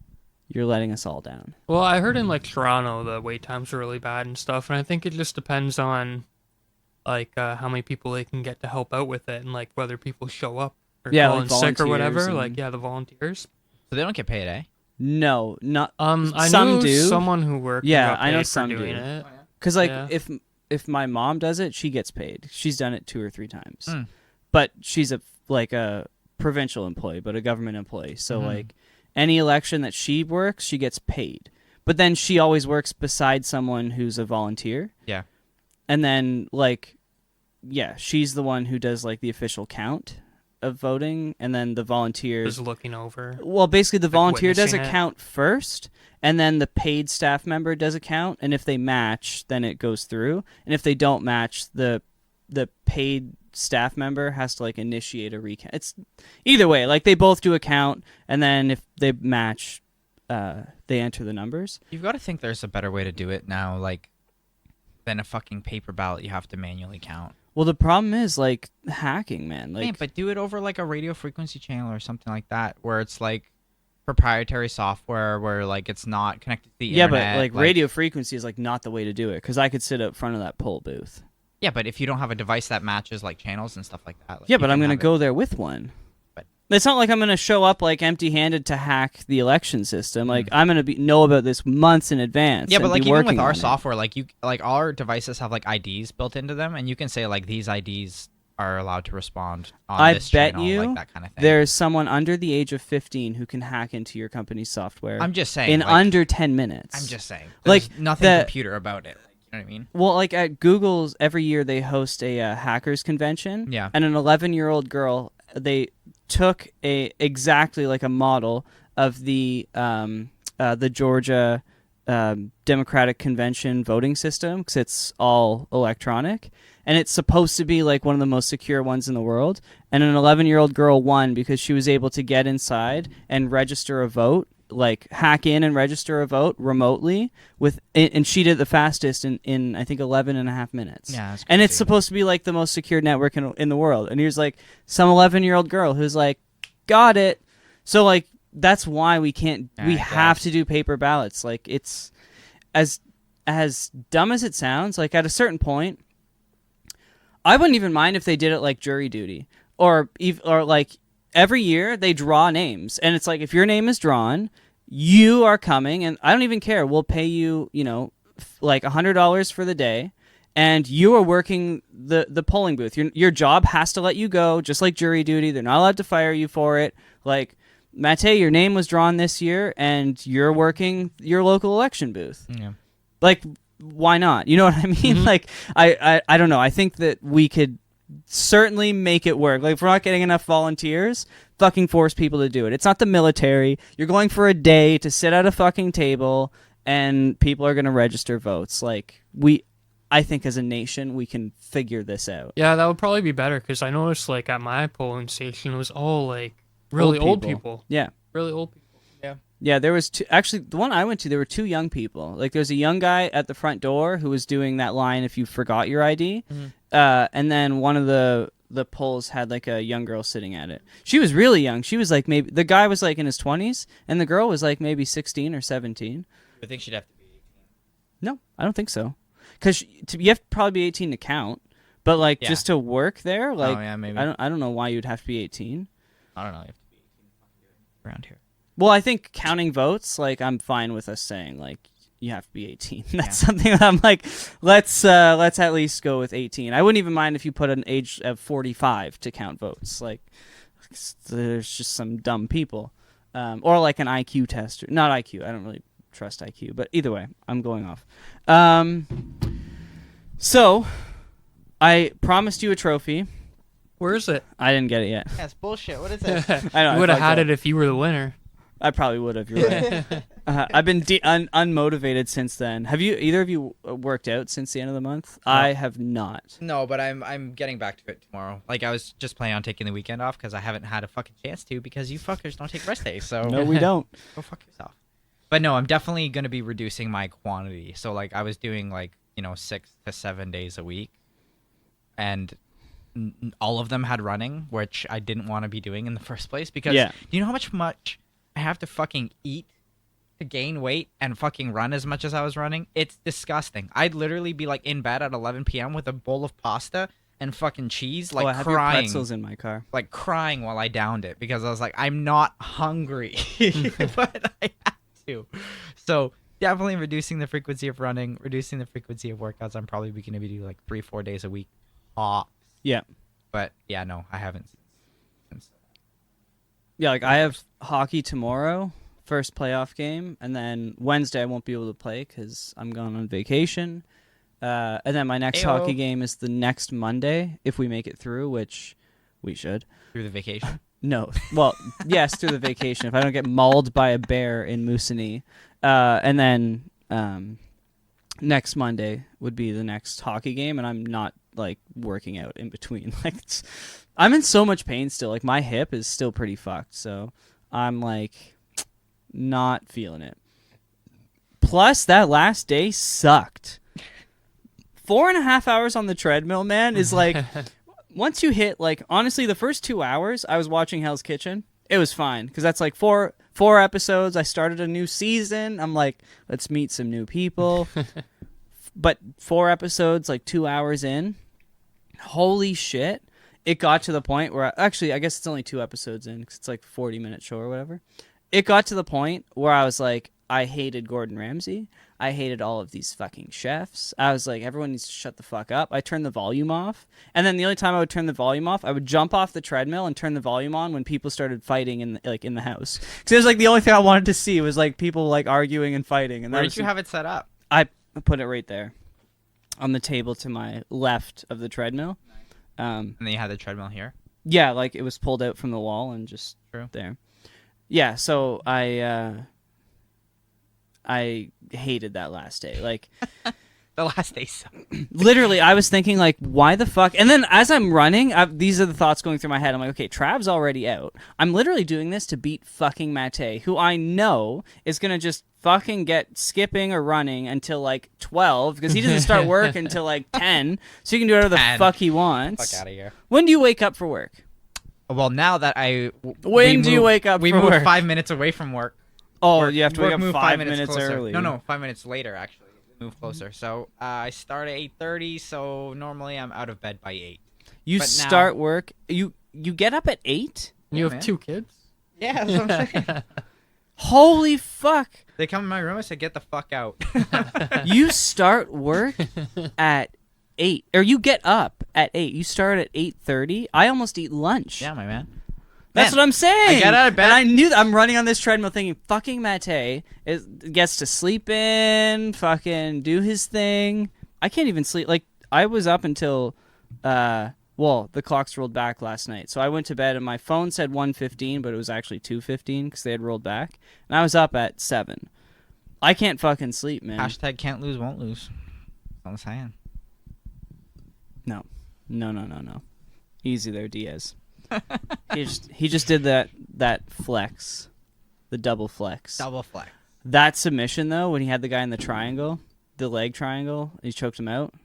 you're letting us all down. Well, I heard in like Toronto the wait times are really bad and stuff, and I think it just depends on like how many people they can get to help out with it, and like whether people show up or Yeah, calling like sick or whatever. volunteers Like and- the volunteers. So they don't get paid, eh? No, not... I Some knew do. someone who worked. Yeah, and got I know paid for some doing do. it. Because like Yeah. if my mom does it, she gets paid. She's done it 2 or 3 times, Mm. but she's a provincial employee, but a government employee. So Mhm. like any election that she works, she gets paid. But then she always works beside someone who's a volunteer. Yeah. And then like, yeah, she's the one who does like the official count of voting, and then the volunteer. Just looking over. Well, basically, the volunteer does a witnessing it. count first, and then the paid staff member does a count. And if they match, then it goes through. And if they don't match, the paid staff member has to like initiate a recount. It's either way. Like they both do a count, and then if they match, they enter the numbers. You've got to think there's a better way to do it now, like than a fucking paper ballot you have to manually count. Well, the problem is like hacking, man. Like, Hey, but do it over like a radio frequency channel or something like that, where it's like proprietary software, where like it's not connected to the yeah, internet. but like radio frequency is like not the way to do it, because I could sit up front of that poll booth. Yeah, but if you don't have a device that matches like channels and stuff like that. Like, Yeah, you but I'm can gonna have it- go there with one. But- It's not like I'm gonna show up like empty-handed to hack the election system. Like I'm gonna know about this months in advance. Yeah, but and like be even with working our on it. software, like our devices have like IDs built into them, and you can say like these IDs are allowed to respond on I this bet channel, you like that kind of thing. there's someone under the age of 15 who can hack into your company's software I'm just saying in like, under 10 minutes. I'm just saying. Like, There's nothing the- computer about it. Like, you know what I mean? Well, like at Google's, every year they host a hackers convention. Yeah. And an 11-year-old girl, they took exactly like a model of the Georgia Democratic Convention voting system, because it's all electronic, and it's supposed to be like one of the most secure ones in the world. And an 11-year-old girl won because she was able to get inside and register a vote, like hack in and register a vote remotely and she did it the fastest in I think 11 and a half minutes. Yeah, that's and it's crazy. supposed to be like the most secure network in the world. And here's like some 11-year-old girl who's like, got it. So like that's why we can't. Yeah, we I have guess. to do paper ballots. Like it's as dumb as it sounds. Like at a certain point, I wouldn't even mind if they did it like jury duty, or like every year they draw names, and it's like if your name is drawn, you are coming, and I don't even care. We'll pay you, like $100 for the day, and you are working the polling booth. Your job has to let you go, just like jury duty. They're not allowed to fire you for it. Like, Matej, your name was drawn this year, and you're working your local election booth. Yeah. Like, why not? You know what I mean? Mhm. Like, I don't know. I think that we could certainly make it work. Like, if we're not getting enough volunteers, fucking force people to do it. It's not the military. You're going for a day to sit at a fucking table, and people are going to register votes. Like, I think as a nation, we can figure this out. Yeah, that would probably be better, because I noticed like at my polling station it was all like really old people. Yeah. Really old people. Yeah, there was actually, the one I went to, there were 2 young people. Like, there was a young guy at the front door who was doing that line if you forgot your ID. Mhm. And then one of the polls had, like, a young girl sitting at it. She was really young. She was, like, maybe... The guy was, like, in his 20s, and the girl was, like, maybe 16 or 17. I think she'd have to be 18. No, I don't think so. Because you have to probably be 18 to count. But, like, Yeah. just to work there, like... Oh, yeah, maybe. I don't know why you'd have to be 18. I don't know. You have to be 18 around here. Well, I think counting votes, like, I'm fine with us saying, like, you have to be 18. That's Yeah. something that I'm like, let's at least go with 18. I wouldn't even mind if you put an age of 45 to count votes. Like, there's just some dumb people. Or like an IQ test. Not IQ. I don't really trust IQ. But either way, I'm going off. So, I promised you a trophy. Where is it? I didn't get it yet. That's bullshit. What is it? I know, I You would have fucked had up. it if you were the winner. I probably would have. You're right. I've been unmotivated since then. Have you? Either of you worked out since the end of the month? No. I have not. No, but I'm getting back to it tomorrow. Like, I was just planning on taking the weekend off because I haven't had a fucking chance to, because you fuckers don't take rest days. So No, we don't. go fuck yourself. But no, I'm definitely going to be reducing my quantity. So, like, I was doing, like, 6 to 7 days a week. And all of them had running, which I didn't want to be doing in the first place. Because Yeah. do you know how much I have to fucking eat to gain weight and fucking run as much as I was running? It's disgusting. I'd literally be, like, in bed at 11 p.m. with a bowl of pasta and fucking cheese, like, I have your crying. pretzels in my car. Like, crying while I downed it because I was like, I'm not hungry, but I have to. So definitely reducing the frequency of running, reducing the frequency of workouts. I'm probably going to be doing like 3-4 days a week. Yeah. But yeah, no, I haven't. Yeah, like I have hockey tomorrow, first playoff game, and then Wednesday I won't be able to play because I'm gone on vacation. And then my next Ayo. hockey game is the next Monday if we make it through, which we should. Through the vacation. No, well, yes, through the vacation. If I don't get mauled by a bear in Moosonee, and then next Monday would be the next hockey game, and I'm not like working out in between. Like, I'm in so much pain still. Like my hip is still pretty fucked, so I'm like not feeling it. Plus, that last day sucked. 4.5 hours on the treadmill, man, is like. Once you hit, like, honestly, the first 2 hours, I was watching Hell's Kitchen. It was fine, because that's like four episodes. I started a new season. I'm like, let's meet some new people. But 4 episodes, like 2 hours in, holy shit. It got to the point where, actually, I guess it's only 2 episodes in, because it's like 40-minute show or whatever. It got to the point where I was like, I hated Gordon Ramsay. I hated all of these fucking chefs. I was like, everyone needs to shut the fuck up. I turned the volume off. And then the only time I would turn the volume off, I would jump off the treadmill and turn the volume on when people started fighting in the house. Because it was like the only thing I wanted to see was like people like arguing and fighting. And Where did you have it set up? I put it right there on the table to my left of the treadmill. And then you had the treadmill here? Yeah, like it was pulled out from the wall and just there. Yeah, so I hated that last day. Like the last day sucked. Literally, I was thinking like, why the fuck? And then as I'm running, these are the thoughts going through my head. I'm like, okay, Trav's already out. I'm literally doing this to beat fucking Matej, who I know is gonna just fucking get skipping or running until like 12 because he doesn't start work until like 10, so he can do whatever the fuck he wants. Fuck out of here. When do you wake up for work? Well, now that When do you wake up we for moved work? 5 minutes away from work. Oh, you have to wake up move 5 minutes closer. early. No, 5 minutes later, actually. Move closer. So I start at 8:30, so normally I'm out of bed by 8. You start work. You get up at 8? You have man. 2 kids? Yeah, that's what I'm saying. Holy fuck. They come in my room, I said, get the fuck out. You start work at 8. Or you get up at 8. You start at 8:30. I almost eat lunch. Yeah, my man. That's what I'm saying. I get out of bed. And I knew that I'm running on this treadmill thinking, fucking Matej gets to sleep in, fucking do his thing. I can't even sleep. Like, I was up until, the clocks rolled back last night. So I went to bed and my phone said 1:15, but it was actually 2:15 because they had rolled back. And I was up at 7. I can't fucking sleep, man. Hashtag can't lose, won't lose. That's what I'm saying. No. Easy there, Diaz. he just did that flex, the double flex. Double flex. That submission though, when he had the guy in the triangle, the leg triangle, he choked him out.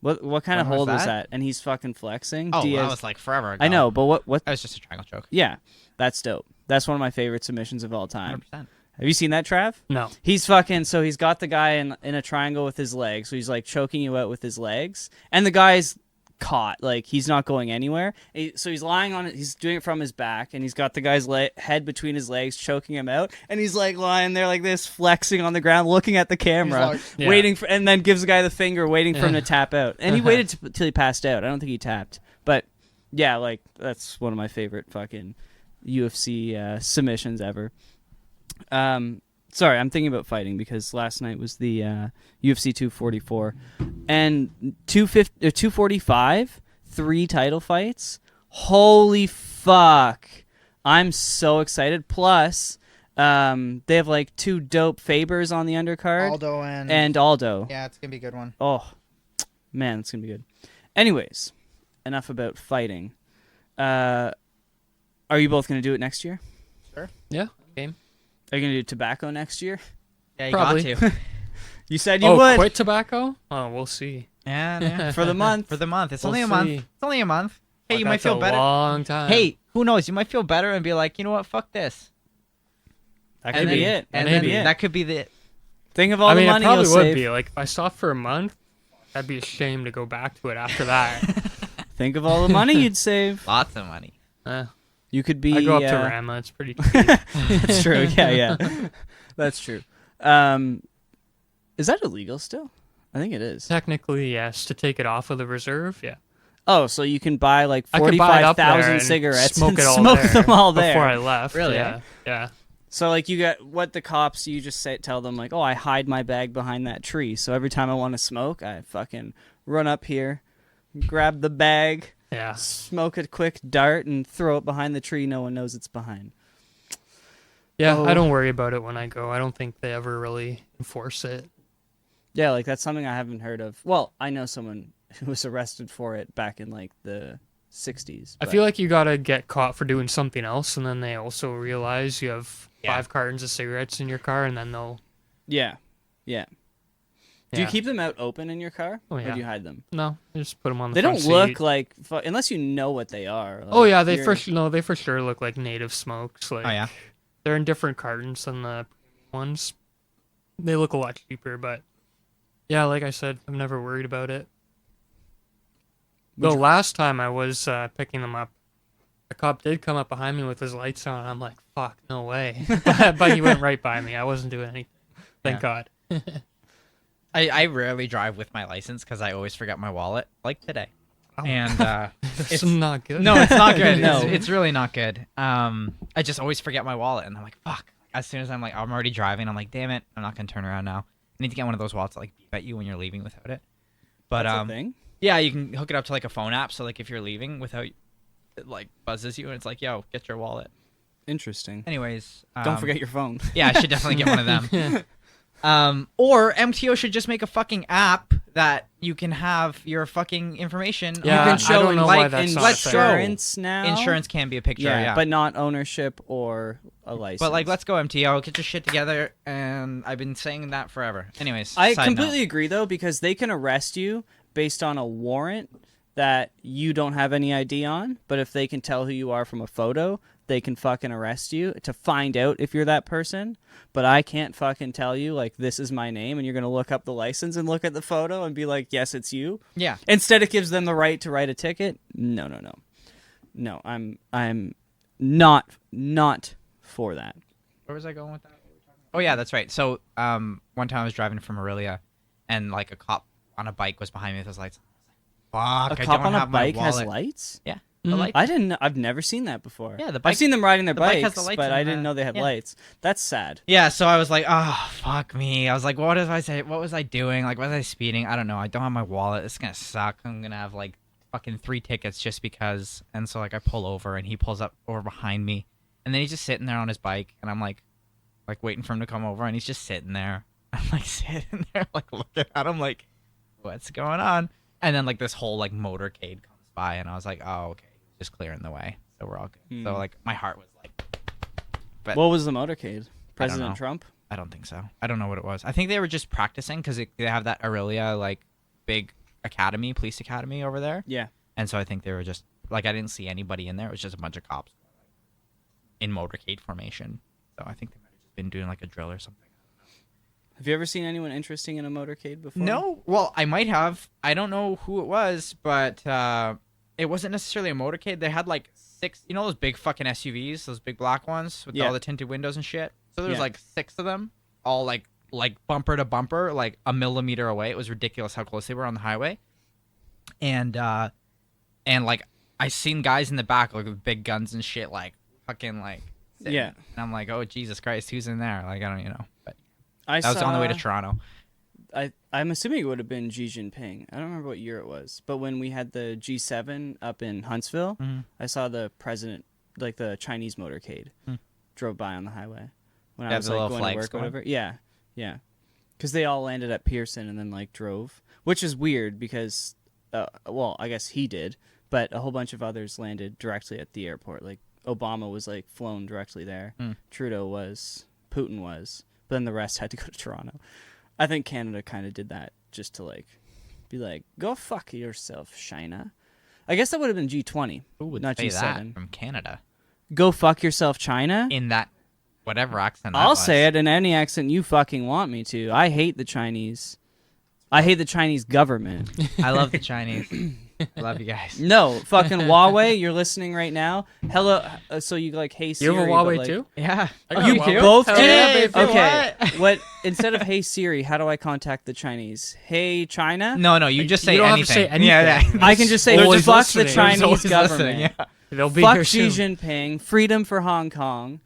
What kind of When was hold was that? that? And he's fucking flexing. Oh, Diaz, that was like forever ago. I know, but what? That was just a triangle choke. Yeah, that's dope. That's one of my favorite submissions of all time. 100%. Have you seen that, Trav? No. He's fucking, so he's got the guy in a triangle with his legs, so he's like choking you out with his legs, and the guy's caught, like he's not going anywhere. So he's lying on it, he's doing it from his back, and he's got the guy's head between his legs, choking him out, and he's like lying there like this, flexing on the ground, looking at the camera, like, waiting for, and then gives the guy the finger, waiting for him to tap out. And he waited till he passed out. I don't think he tapped, but yeah, like that's one of my favorite fucking UFC submissions ever. Sorry, I'm thinking about fighting because last night was the UFC 244 and 245, 3 title fights. Holy fuck. I'm so excited. Plus, they have like 2 dope Fabers on the undercard. Aldo and Aldo. Yeah, it's going to be a good one. Oh, man, it's going to be good. Anyways, enough about fighting. Are you both going to do it next year? Sure. Yeah. Game. Are you going to do tobacco next year? Yeah, you Probably. got to. You said you would. Quit tobacco? Oh, we'll see. Yeah. For the month. For the month. It's We'll only a month. see. It's only a month. Hey, you Fuck, might that's feel a better. long time. Hey, who knows? You might feel better and be like, you know what? Fuck this. That could be it. And Maybe then it. that could be the. Think of all I the mean, it money probably you'll would save. be. Like, if I stopped for a month, I'd be ashamed to go back to it after that. Think of all the money you'd save. Lots of money. You could be. I go up to Rama. It's pretty cheap. That's true. Yeah. That's true. Is that illegal still? I think it is. Technically, yes. To take it off of the reserve, yeah. Oh, so you can buy like I could buy it up there 45,000 and cigarettes smoke and it all smoke there them all there. before I left. Really? Yeah. So like you got what the cops, you just tell them like, oh, I hide my bag behind that tree. So every time I want to smoke, I fucking run up here, grab the bag, Yeah. smoke a quick dart, and throw it behind the tree. No one knows it's behind. Yeah, Oh. I don't worry about it when I go. I don't think they ever really enforce it. Yeah, like that's something I haven't heard of. Well, I know someone who was arrested for it back in like the 60s. I feel like you gotta get caught for doing something else, and then they also realize you have 5 cartons of cigarettes in your car, and then they'll... Yeah. Do you Yeah. keep them out open in your car? Oh, Or yeah. do you hide them? No, they just put them on the They front don't seat. look like... unless you know what they are. Oh, like, yeah, they you're- for sure look like native smokes. Like, Oh, yeah? they're in different cartons than the ones. They look a lot cheaper, but... Yeah, like I said, I'm never worried about it. The last time I was picking them up, a cop did come up behind me with his lights on. I'm like, fuck, no way. But he went right by me. I wasn't doing anything. Thank God. I rarely drive with my license because I always forget my wallet, like today. Oh. And It's not good. no, it's not good. No. It's really not good. I just always forget my wallet, and I'm like, fuck. As soon as I'm already driving, I'm like, damn it, I'm not gonna turn around now. I need to get one of those wallets that like beep at you when you're leaving without it. But That's a thing? yeah, you can hook it up to like a phone app, so like if you're leaving without, it like buzzes you and it's like, yo, get your wallet. Interesting. Anyways, Don't forget your phone. Yeah, I should definitely get one of them. Or MTO should just make a fucking app that you can have your fucking information. Yeah, you can I show don't know why like that's not let's a go. thing. insurance now. Insurance can be a picture, yeah. but not ownership or a license. But like, let's go MTO, get your shit together, and I've been saying that forever. Anyways, I side completely note. agree though, because they can arrest you based on a warrant that you don't have any ID on. But if they can tell who you are from a photo, they can fucking arrest you to find out if you're that person. But I can't fucking tell you like this is my name, and you're gonna look up the license and look at the photo and be like, yes, it's you. Yeah. Instead, it gives them the right to write a ticket. No, I'm not for that. Where was I going with that? Oh yeah, that's right. So one time I was driving from Aurelia, and like a cop on a bike was behind me with his lights. Fuck, A I cop don't on a have my bike has wallet. lights? Yeah. Mhm. The light. I didn't. I've never seen that before. Yeah, the bike- I've seen them riding their the bike bikes, has the lights but in I the- didn't know they had yeah. lights. That's sad. Yeah, so I was like, oh, fuck me. I was like, what did I say? What was I doing? Like, was I speeding? I don't know. I don't have my wallet. It's going to suck. I'm going to have like fucking 3 tickets just because. And so like I pull over and he pulls up over behind me. And then he's just sitting there on his bike. And I'm like waiting for him to come over. And he's just sitting there. I'm like sitting there like looking at him like, what's going on? And then like this whole like motorcade comes by. And I was like, oh, okay. Just clearing the way. So we're all good. So like my heart was like. But What was the motorcade? know. President Trump? I don't think so. I don't know what it was. I think they were just practicing because they have that Aurelia like big academy, police academy over there. Yeah. And so I think they were just like I didn't see anybody in there. It was just a bunch of cops in motorcade formation. So I think they might have just been doing like a drill or something. Have you ever seen anyone interesting in a motorcade before? No, well I might have. I don't know who it was, but it wasn't necessarily a motorcade. They had like 6, you know those big fucking SUVs, those big black ones with Yeah. all the tinted windows and shit. So there was Yeah. like 6 of them, all like bumper to bumper, like a millimeter away. It was ridiculous how close they were on the highway. And like I seen guys in the back like with big guns and shit, like fucking like sitting. Yeah. And I'm like, oh Jesus Christ, who's in there? Like I don't but I that was on the way to saw- Toronto. I'm assuming it would have been Xi Jinping. I don't remember what year it was, but when we had the G7 up in Huntsville, Mhm. I saw the president, like the Chinese motorcade, drove by on the highway when Yeah, I was the like little going to flags work or going. whatever. Yeah, because they all landed at Pearson and then like drove, which is weird because, well, I guess he did, but a whole bunch of others landed directly at the airport. Like Obama was like flown directly there, Trudeau was, Putin was, but then the rest had to go to Toronto. I think Canada kind of did that just to like be like, go fuck yourself, China. I guess that would have been G20, Who would not say G7. that from Canada Go fuck yourself, China. in that whatever accent? I'll say it in any accent you fucking want me to. I hate the Chinese. I hate the Chinese government. I love the Chinese. Love you guys. No, fucking Huawei, you're listening right now. Hello, so you like Hey Siri. You have a but, Huawei like, too? Yeah. I got You a Huawei. both Hell do? yeah, baby. Okay. What? What instead of Hey Siri, how do I contact the Chinese? Hey China? No, you just say You don't have anything. to say anything. Yeah. I can just say They're fuck just the listening. There's Chinese always government. listening, yeah. They'll be Fuck here Xi soon. Jinping. Freedom for Hong Kong.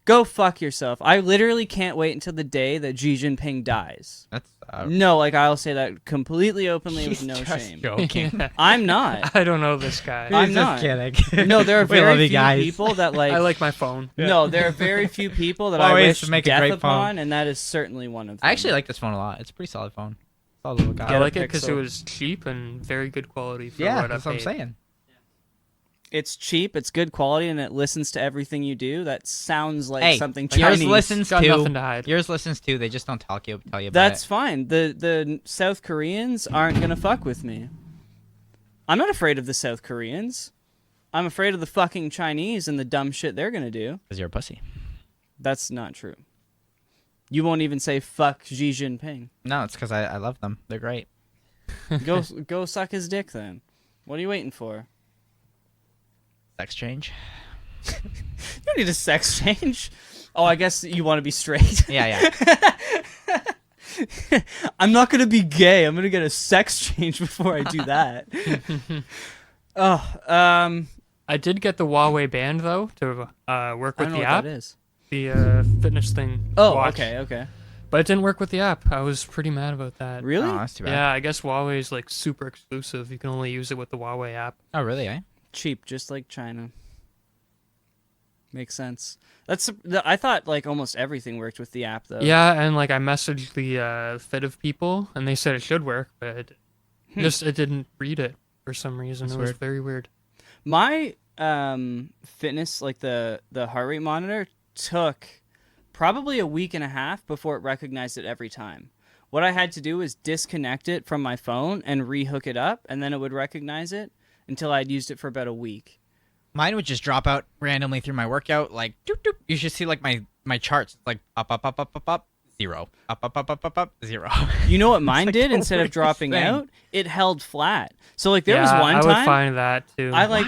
Go fuck yourself. I literally can't wait until the day that Xi Jinping dies. That's No, like I'll say that completely openly with he's no just shame. joking. I'm not. I don't know this guy. I'm He's not. just kidding. No, there are We love very you few guys. people that like. I like my phone. No, there are very few people that I Always wish make a death great upon, phone. and that is certainly one of them. I actually like this phone a lot. It's a pretty solid phone. Solid little guy. I like it because Pixel. it was cheap and very good quality for Yeah, what I that's what I'm paid. saying. It's cheap, it's good quality, and it listens to everything you do. That sounds like Hey, something yours Chinese. listens Got too. nothing to hide. Yours listens too. They just don't tell you about That's it. fine. The South Koreans aren't gonna fuck with me. I'm not afraid of the South Koreans. I'm afraid of the fucking Chinese and the dumb shit they're gonna do. Because you're a pussy. That's not true. You won't even say fuck Xi Jinping. No, it's because I love them. They're great. Go suck his dick then. What are you waiting for? Sex change. You don't need a sex change. Oh, I guess you want to be straight. Yeah. I'm not gonna be gay. I'm gonna get a sex change before I do that. I did get the Huawei band though to work I with don't know the what app, that is. the fitness thing. Oh, watch. okay. But it didn't work with the app. I was pretty mad about that. Really? Oh, that's too bad. Yeah, I guess Huawei is like super exclusive. You can only use it with the Huawei app. Oh, really, eh? Cheap, just like China. Makes sense. I thought like almost everything worked with the app though. Yeah, and like I messaged the fit of people, and they said it should work, but it didn't read it for some reason. That's it was weird. very weird. My fitness, like the heart rate monitor, took probably a week and a half before it recognized it every time. What I had to do was disconnect it from my phone and rehook it up, and then it would recognize it until I'd used it for about a week. Mine would just drop out randomly through my workout, like doop, doop. You should see like my charts, like up, 0, up, 0. You know what mine like did? the Instead of weirdest dropping thing. out, it held flat. So like there was Yeah, one I time would find that too. I like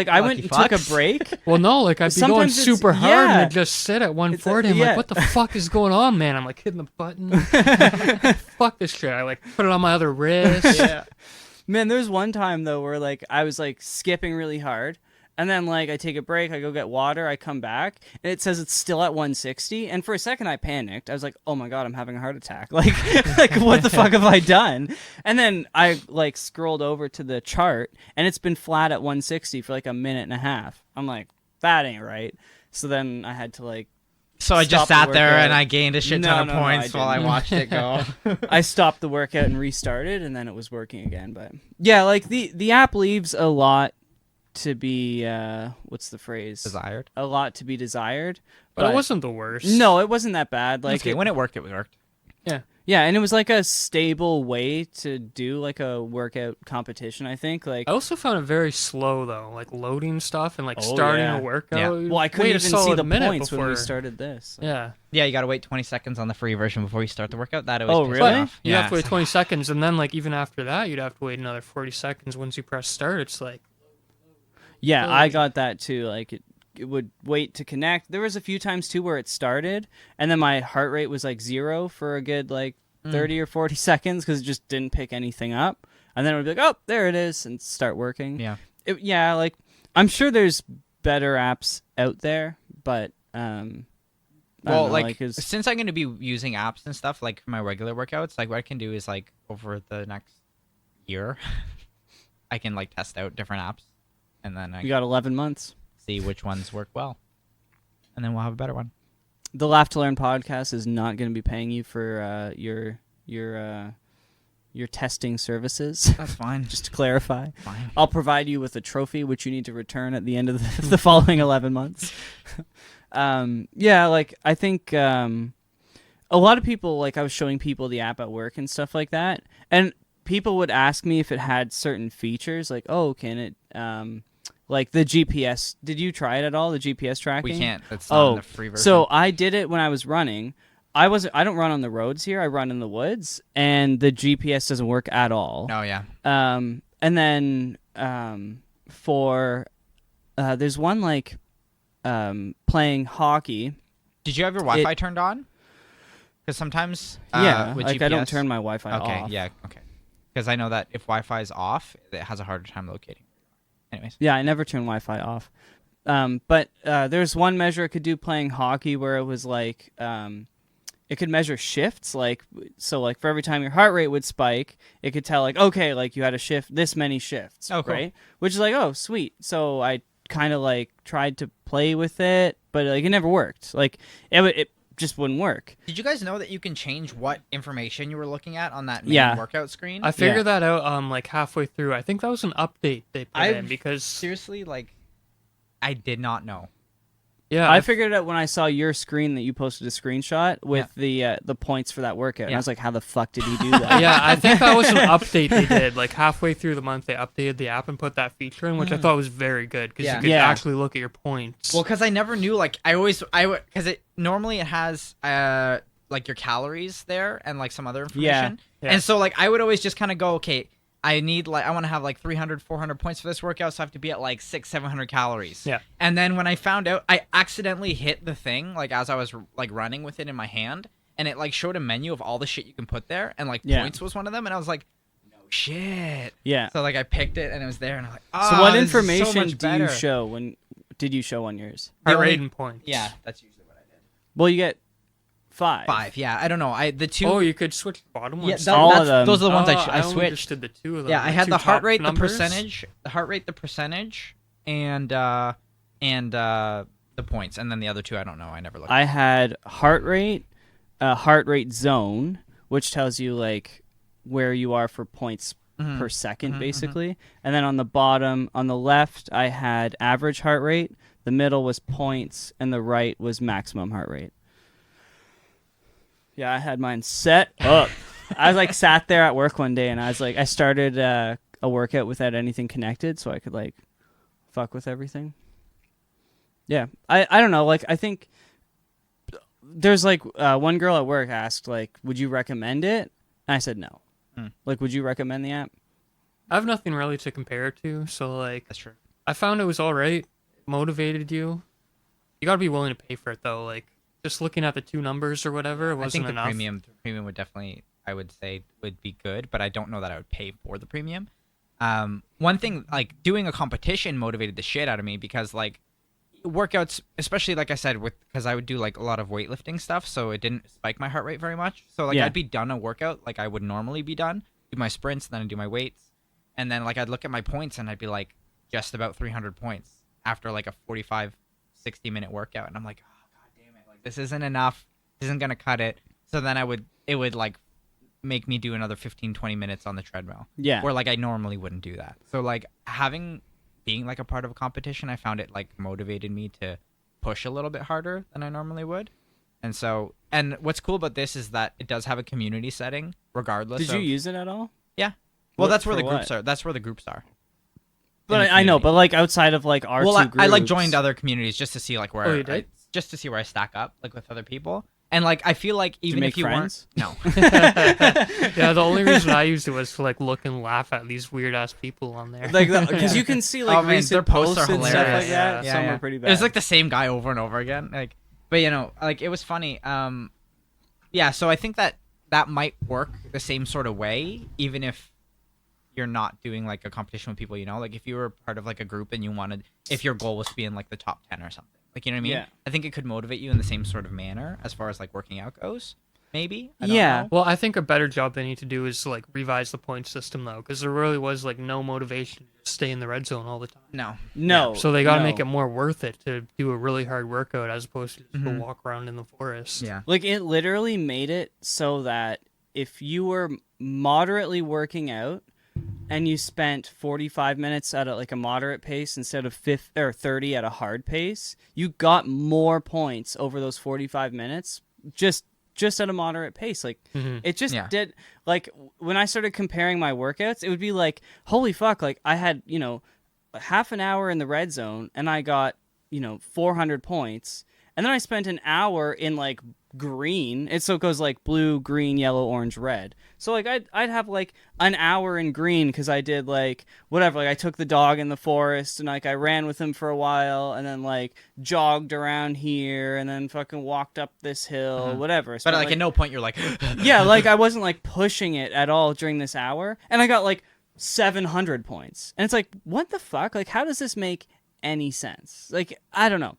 I went Lucky and took a fucks. break. Well, no, like I'd be going Sometimes it's- super hard yeah. and it'd just sit at 140. I'm yeah. like, what the fuck is going on, man? I'm like hitting the button. Fuck this shit. I like put it on my other wrist. Yeah. Man, there's one time though where like I was like skipping really hard, and then like I take a break, I go get water, I come back, and it says it's still at 160. And for a second I panicked. I was like, "Oh my god, I'm having a heart attack!" Like, like what the fuck have I done? And then I like scrolled over to the chart, and it's been flat at 160 for like a minute and a half. I'm like, that ain't right. So then I had to like. So I Stop just the sat there workout. and I gained a shit ton No, of points I while I didn't. watched it go. I stopped the workout and restarted, and then it was working again. But yeah, like the app leaves a lot to be what's the phrase? Desired. A lot to be desired. But it wasn't the worst. No, it wasn't that bad. Like Okay, when it worked, it worked. yeah, and it was like a stable way to do like a workout competition. I think like. I also found it very slow though, like loading stuff and like Oh, starting yeah. a workout. Yeah. Well, I couldn't Wait a even see solid the minute points when we before- started this. Yeah. Yeah, you gotta wait 20 seconds on the free version before you start the workout. That always Oh, pissed really? me off. You Yeah, have to wait so- 20 seconds, and then like even after that, you'd have to wait another 40 seconds once you press start. It's like, Yeah, I got that too. Like it would wait to connect. There was a few times too where it started, and then my heart rate was like 0 for a good like 30 or 40 seconds because it just didn't pick anything up, and then it would be like, oh, there it is, and start working. Yeah. Yeah, like I'm sure there's better apps out there, but I don't Well, know, like, is since I'm going to be using apps and stuff, like for my regular workouts, like what I can do is like over the next year, I can like test out different apps, and then I you got 11 months. see which ones work well, and then we'll have a better one. The Laugh to Learn podcast is not going to be paying you for your testing services. That's fine. Just to clarify. Fine. I'll provide you with a trophy, which you need to return at the end of the following 11 months. Yeah, like, I think a lot of people, like, I was showing people the app at work and stuff like that, and people would ask me if it had certain features, like, oh, can it, like, the GPS. Did you try it at all, the GPS tracking? We can't. That's not in Oh, the free version. so I did it when I was running. I don't run on the roads here. I run in the woods, and the GPS doesn't work at all. Oh yeah. and then for there's one like playing hockey. Did you have your Wi-Fi turned on? Because sometimes with like GPS, I don't turn my Wi-Fi okay, off. yeah, okay. Because I know that if Wi-Fi is off, it has a harder time locating. Anyways. Yeah, I never turn Wi-Fi off. But there's one measure it could do playing hockey where it was like it could measure shifts, like so like for every time your heart rate would spike, it could tell like okay, like you had to shift this many shifts, Oh, cool. right? Which is like oh sweet. So I kind of like tried to play with it, but like it never worked. Like it just wouldn't work. Did you guys know that you can change what information you were looking at on that main Yeah. workout screen? I figured that out like halfway through. I think that was an update they put in because seriously, like, I did not know. yeah, I figured it out when I saw your screen that you posted a screenshot with the points for that workout. And I was like, how the fuck did he do that? yeah, I think that was an update they did. Like halfway through the month, they updated the app and put that feature in, which I thought was very good because Yeah. you could Yeah. actually look at your points. Well, because I never knew. Like, because it normally it has like your calories there and like some other information. Yeah. And so like I would always just kind of go, okay, I want to have like 300, 400 points for this workout, so I have to be at like 700 calories. Yeah. And then when I found out, I accidentally hit the thing like as I was like running with it in my hand, and it like showed a menu of all the shit you can put there, and like Yeah. points was one of them, and I was like, no shit. Yeah. So like I picked it and it was there, and I'm like, oh, So what this is so information much do better. you show when did you show on yours? Heart the rate only- and points. Yeah, that's usually what I did. Well, you get 5. 5, yeah. I don't know. The two. Oh, you could switch the bottom yeah, ones. that- all that's- of them. those are the ones Oh, I only switched. just did the two of them. Yeah, I had two the heart top rate, numbers. the percentage, and the points, and then the other two I don't know. I never looked. I had heart rate zone, which tells you like where you are for points per second, basically. And then on the bottom, on the left, I had average heart rate. The middle was points, and the right was maximum heart rate. Yeah, I had mine set up. I like sat there at work one day, and I was like, I started a workout without anything connected, so I could like fuck with everything. Yeah, I don't know. Like I think there's like one girl at work asked like, would you recommend it? And I said no. Like, would you recommend the app? I have nothing really to compare it to, so like That's true. I found it was all right. Motivated you. You gotta be willing to pay for it though. Like just looking at the two numbers or whatever, it I wasn't think the enough. premium would definitely, I would say, would be good, but I don't know that I would pay for the premium. One thing, like doing a competition motivated the shit out of me because like workouts, especially like I said, because I would do like a lot of weightlifting stuff, so it didn't spike my heart rate very much. So like Yeah. I'd be done a workout like I would normally be done, do my sprints, then I'd do my weights, and then like I'd look at my points and I'd be like just about 300 points after like a 45, 60-minute workout, and I'm like, oh god damn it, like this isn't enough, this isn't gonna cut it. So then it would like make me do another 15, 20 minutes on the treadmill. Yeah. Where like I normally wouldn't do that. So like being like a part of a competition, I found it like motivated me to push a little bit harder than I normally would. And so, and what's cool about this is that it does have a community setting regardless. Did you use it at all? Yeah. Well, What- that's where for the groups what? are. That's where the groups are. But In the I know, community. but like outside of like our Well, two groups. I like joined other communities just to see like where Oh, you did? just to see where I stack up like with other people. And like I feel like Did you even make if you friends? weren't, no. Yeah, the only reason I used it was to like look and laugh at these weird ass people on there. Like because you can see like Oh, man, recent their posts posts are and stuff like hilarious. that. Yeah, Some yeah. are pretty It bad. was like the same guy over and over again. Like, but you know, like it was funny. Yeah. So I think that might work the same sort of way, even if you're not doing like a competition with people. You know, like if you were part of like a group and you wanted, if your goal was to be in like the top 10 or something, like you know what I mean? Yeah. I think it could motivate you in the same sort of manner as far as like working out goes. Maybe. I don't Yeah. know. Well, I think a better job they need to do is like revise the point system though, because there really was like no motivation to stay in the red zone all the time. No. no. So they got to no. make it more worth it to do a really hard workout as opposed to just go Mhm. walk around in the forest. Yeah. Like it literally made it so that if you were moderately working out and you spent 45 minutes at like a moderate pace instead of 30 at a hard pace, you got more points over those 45 minutes just at a moderate pace. Like Mhm. it just Yeah. did. Like when I started comparing my workouts, it would be like, holy fuck, like I had, half an hour in the red zone and I got, 400 points. and then I spent an hour in like green. So it goes like blue, green, yellow, orange, red. So like I'd have like an hour in green because I did like whatever. Like I took the dog in the forest and like I ran with him for a while and then like jogged around here and then fucking walked up this hill, whatever. But like at no point you're like, yeah, like I wasn't like pushing it at all during this hour, and I got like 700 points, and it's like, what the fuck? Like, how does this make any sense? Like, I don't know.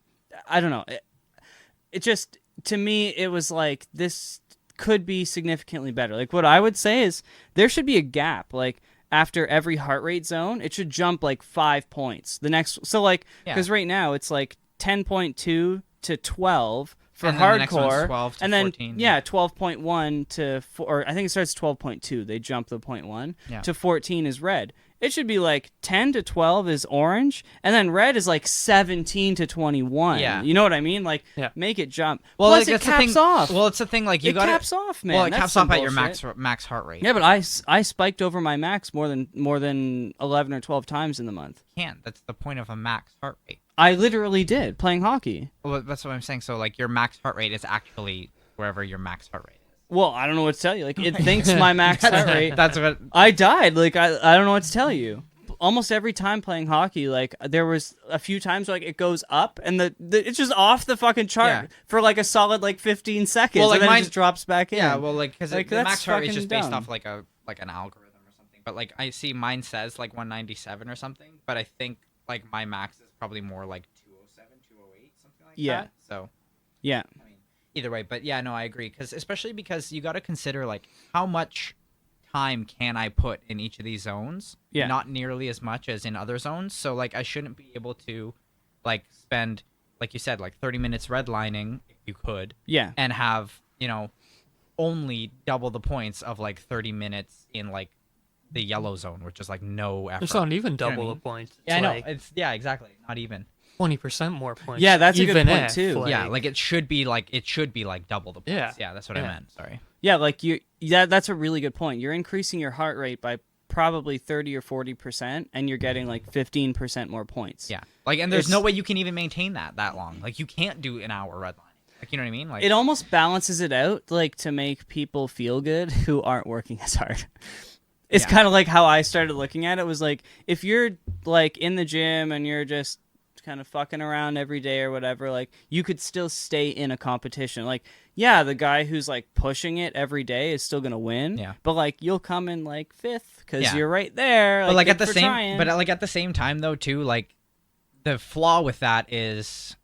It just, to me, it was like, this could be significantly better. Like, what I would say is there should be a gap. Like, after every heart rate zone, it should jump like 5 points. The next, so like, because right now it's like 10.2 to 12 for and then the next one's hardcore, 12 to and then 14. 12.1 to 4, or I think it starts 12.2. They jump the 0.1 to 14 is red. It should be like 10 to 12 is orange, and then red is like 17 to 21. Yeah. You know what I mean? Like, Yeah. make it jump. well, Plus, like it that's caps the thing. off. Well, it's the thing. Like you it got caps off, man. Well, it That's caps some off at your bullshit. max heart rate. Yeah, but I spiked over my max more than 11 or 12 times in the month. You can't. That's the point of a max heart rate. I literally did playing hockey. Well, that's what I'm saying. So like your max heart rate is actually wherever your max heart rate is. Well, I don't know what to tell you. Like, it thinks my max heart rate. That's what. I died. Like, I don't know what to tell you. Almost every time playing hockey, like, there was a few times like it goes up and it's just off the fucking chart for like a solid like 15 seconds, Well, like and then mine it just drops back in. Yeah, well, like because Like, the that's max heart rate is fucking just based dumb. off like an algorithm or something. But like I see mine says like 197 or something, but I think like my max is probably more like 207, 208, something like that. So Yeah. I mean, either way, but yeah, no, I agree. Especially because you got to consider like how much time can I put in each of these zones? Yeah. Not nearly as much as in other zones. So like I shouldn't be able to like spend, like you said, like 30 minutes redlining if you could. Yeah. And have, only double the points of like 30 minutes in like the yellow zone, which is like no effort. It's not even You know what I double mean? the points. It's Yeah, I know. like It's exactly. Not even. 20% more points. Yeah, that's a good even point, if, too. Yeah, like it should be like double the points. Yeah. Yeah, that's what I Yeah. meant. Sorry. Yeah, like that's a really good point. You're increasing your heart rate by probably 30 or 40%, and you're getting like 15% more points. Yeah. Like, and there's It's- no way you can even maintain that long. Like, you can't do an hour redlining. Like, you know what I mean? Like, It almost balances it out, like, to make people feel good who aren't working as hard. It's Yeah. kind of like how I started looking at it. Was like, if you're like in the gym and you're just kind of fucking around every day or whatever, like, you could still stay in a competition. Like, yeah, the guy who's like pushing it every day is still gonna win. Yeah. But like, you'll come in like fifth because Yeah. you're right there. but like good at the for same, trying. but like at the same time though too, like the flaw with that is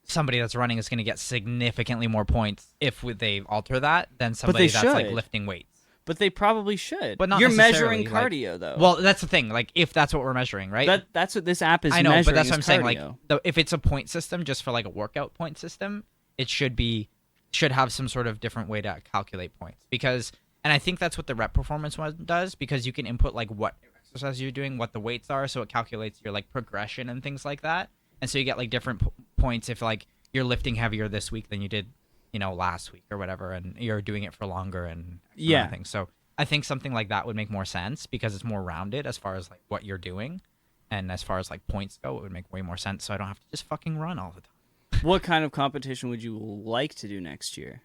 somebody that's running is going to get significantly more points if they alter that than somebody that's like should. lifting weights. But they probably should. But not you're measuring necessarily, cardio though. Well, that's the thing. Like, if that's what we're measuring, right? That's what this app is. I know, but measuring that's what I'm is saying. Like, cardio. if it's a point system, just for like a workout point system, it should have some sort of different way to calculate points. Because, and I think that's what the rep performance one does, because you can input like what exercise you're doing, what the weights are, so it calculates your like progression and things like that. And so you get like different points if like you're lifting heavier this week than you did, last week or whatever, and you're doing it for longer and things. So I think something like that would make more sense because it's more rounded as far as like what you're doing, and as far as like points go, it would make way more sense. So I don't have to just fucking run all the time. What kind of competition would you like to do next year?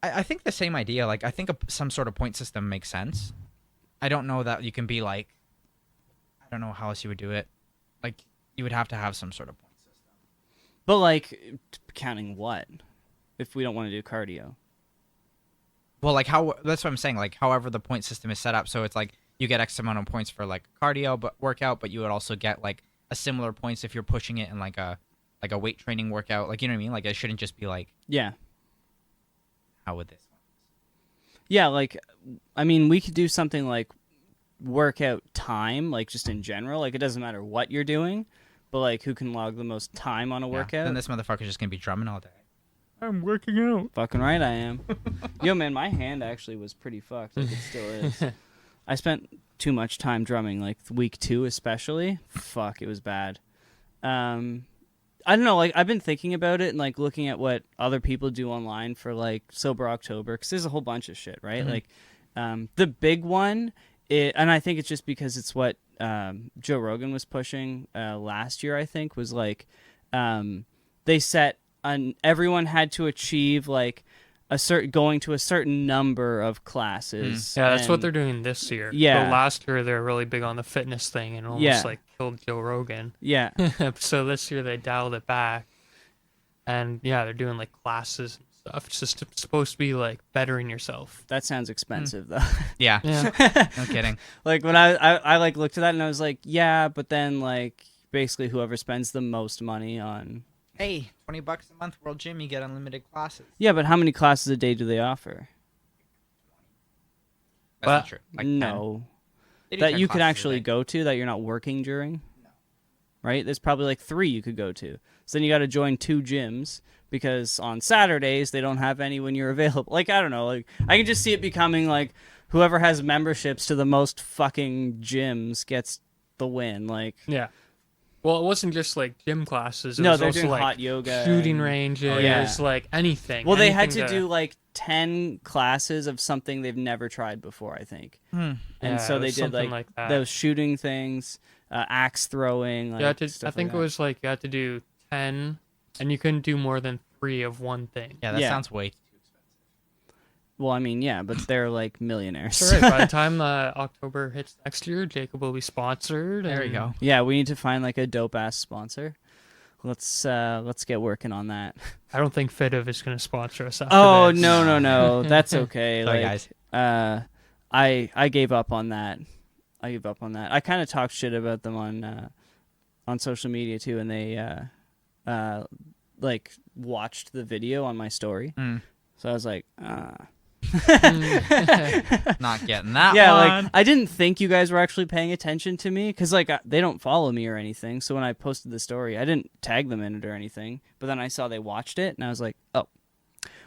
I think the same idea. Like I think some sort of point system makes sense. I don't know that you can be like, I don't know how else you would do it. Like you would have to have some sort of point system. But like, counting what? If we don't want to do cardio. Well, like that's what I'm saying. Like however the point system is set up, so it's like you get X amount of points for like cardio, but workout, but you would also get like a similar points if you're pushing it in like a weight training workout. Like, you know what I mean? Like it shouldn't just be like, Yeah. how would this one? Yeah, like, I mean, we could do something like workout time, like just in general. Like, it doesn't matter what you're doing, but like who can log the most time on a workout. Then this motherfucker's just gonna be drumming all day. I'm working out. Fucking right I am. Yo, man, my hand actually was pretty fucked. Like, it still is. I spent too much time drumming, like week 2 especially. Fuck, it was bad. I don't know, like, I've been thinking about it and like looking at what other people do online for like Sober October, because there's a whole bunch of shit, right? Mhm. Like, the big one, and I think it's just because it's what Joe Rogan was pushing last year, I think, was like, they set everyone had to achieve like going to a certain number of classes. Yeah, that's what and- they're doing this year. Yeah. So last year they're really big on the fitness thing and almost like killed Joe Rogan. Yeah. So this year they dialed it back, and yeah, they're doing like classes and stuff. It's just supposed to be like bettering yourself. That sounds expensive though. Yeah. Yeah. No kidding. Like when I like looked at that and I was like, yeah, but then like basically whoever spends the most money on. Hey, $20 a month, World Gym, you get unlimited classes. Yeah, but how many classes a day do they offer? That's Well, not true. Like No. 10. They do That 10 you could classes a actually day. go to that you're not working during? No. Right? There's probably like 3 you could go to. So then you got to join 2 gyms because on Saturdays they don't have any when you're available. Like, I don't know. Like, I can just see it becoming like whoever has memberships to the most fucking gyms gets the win. Like, Yeah. Well, it wasn't just like gym classes. It no, was they're also doing like hot yoga. shooting and- ranges, yeah. like anything. Well, they had anything to do like 10 classes of something they've never tried before, I think. And Yeah, so it they was did something like that. those shooting things, axe throwing. Like, You had to, I stuff think like it was like you had to do 10, and you couldn't do more than 3 of one thing. Yeah, that Yeah. sounds way too expensive. Well, I mean, yeah, but they're like millionaires. It's all right. By the time October hits next year, Jacob will be sponsored. There you and- go. Yeah, we need to find like a dope ass sponsor. Let's get working on that. I don't think Fidiv is going to sponsor us after Oh this. no, that's okay. Sorry, like, guys. I gave up on that. I kind of talked shit about them on social media too, and they like watched the video on my story. So I was like, Not getting that yeah, one. like I didn't think you guys were actually paying attention to me because like they don't follow me or anything. So when I posted the story, I didn't tag them in it or anything. But then I saw they watched it, and I was like, oh,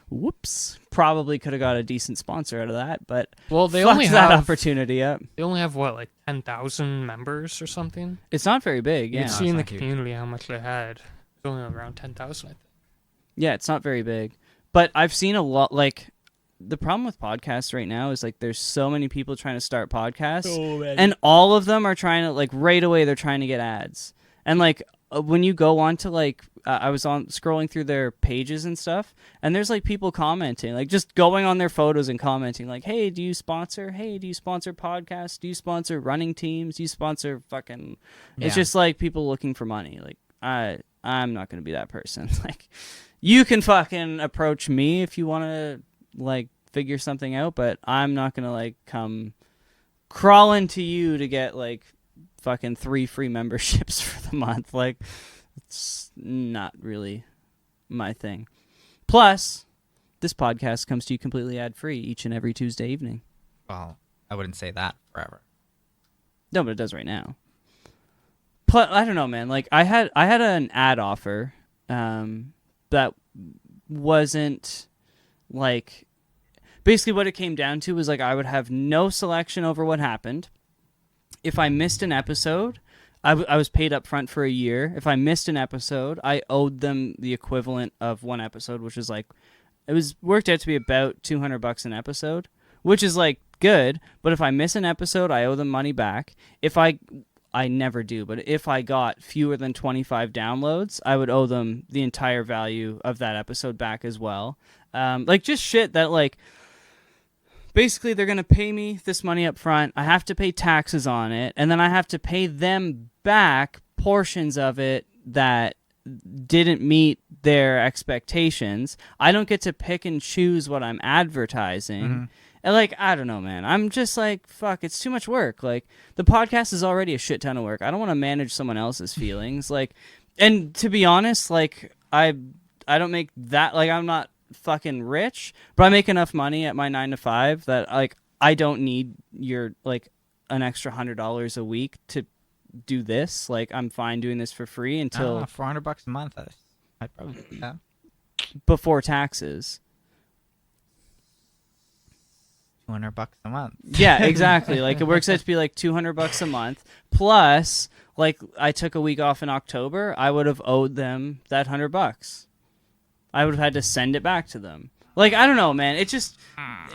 whoops! Probably could have got a decent sponsor out of that, but Well, they fucked only that have opportunity up. they only have what, like 10,000 members or something. It's not very big. You Yeah, could see in the it's not huge. community how much they had. It's only around 10,000, I think. yeah, it's not very big. But I've seen a lot. Like the problem with podcasts right now is like there's so many people trying to start podcasts. And all of them are trying to like right away they're trying to get ads. And like when you go on to like I was on scrolling through their pages and stuff, and there's like people commenting, like just going on their photos and commenting like, "Hey, do you sponsor? Hey, do you sponsor podcasts? Do you sponsor running teams? Do you sponsor fucking?" Yeah. It's just like people looking for money. Like I'm not going to be that person. Like you can fucking approach me if you want to like figure something out, but I'm not going to like come crawling to you to get like fucking 3 free memberships for the month. Like it's not really my thing. Plus, this podcast comes to you completely ad-free each and every Tuesday evening. Well, I wouldn't say that forever. No, but it does right now. Plus, I don't know, man. Like I had an ad offer that wasn't like basically what it came down to was like I would have no selection over what happened. If I missed an episode, I was paid up front for a year. If I missed an episode, I owed them the equivalent of one episode, which is like it was worked out to be about $200 an episode, which is like good. But if I miss an episode, I owe them money back. If I never do, but if I got fewer than 25 downloads, I would owe them the entire value of that episode back as well. Like just shit that like basically they're going to pay me this money up front. I have to pay taxes on it, and then I have to pay them back portions of it that didn't meet their expectations. I don't get to pick and choose what I'm advertising. Mm-hmm. And like, I don't know, man. I'm just like, fuck, it's too much work. Like, the podcast is already a shit ton of work. I don't want to manage someone else's feelings. Like, and to be honest, like, I don't make that, like, I'm not fucking rich, but I make enough money at my 9 to 5 that, like, I don't need your, like, an extra $100 a week to do this. Like, I'm fine doing this for free until $400 a month. I'd probably do that. before taxes. $200 a month. Yeah, exactly. Like it works out to be like $200 a month. Plus, like I took a week off in October, I would have owed them that $100. I would have had to send it back to them. Like I don't know, man. It just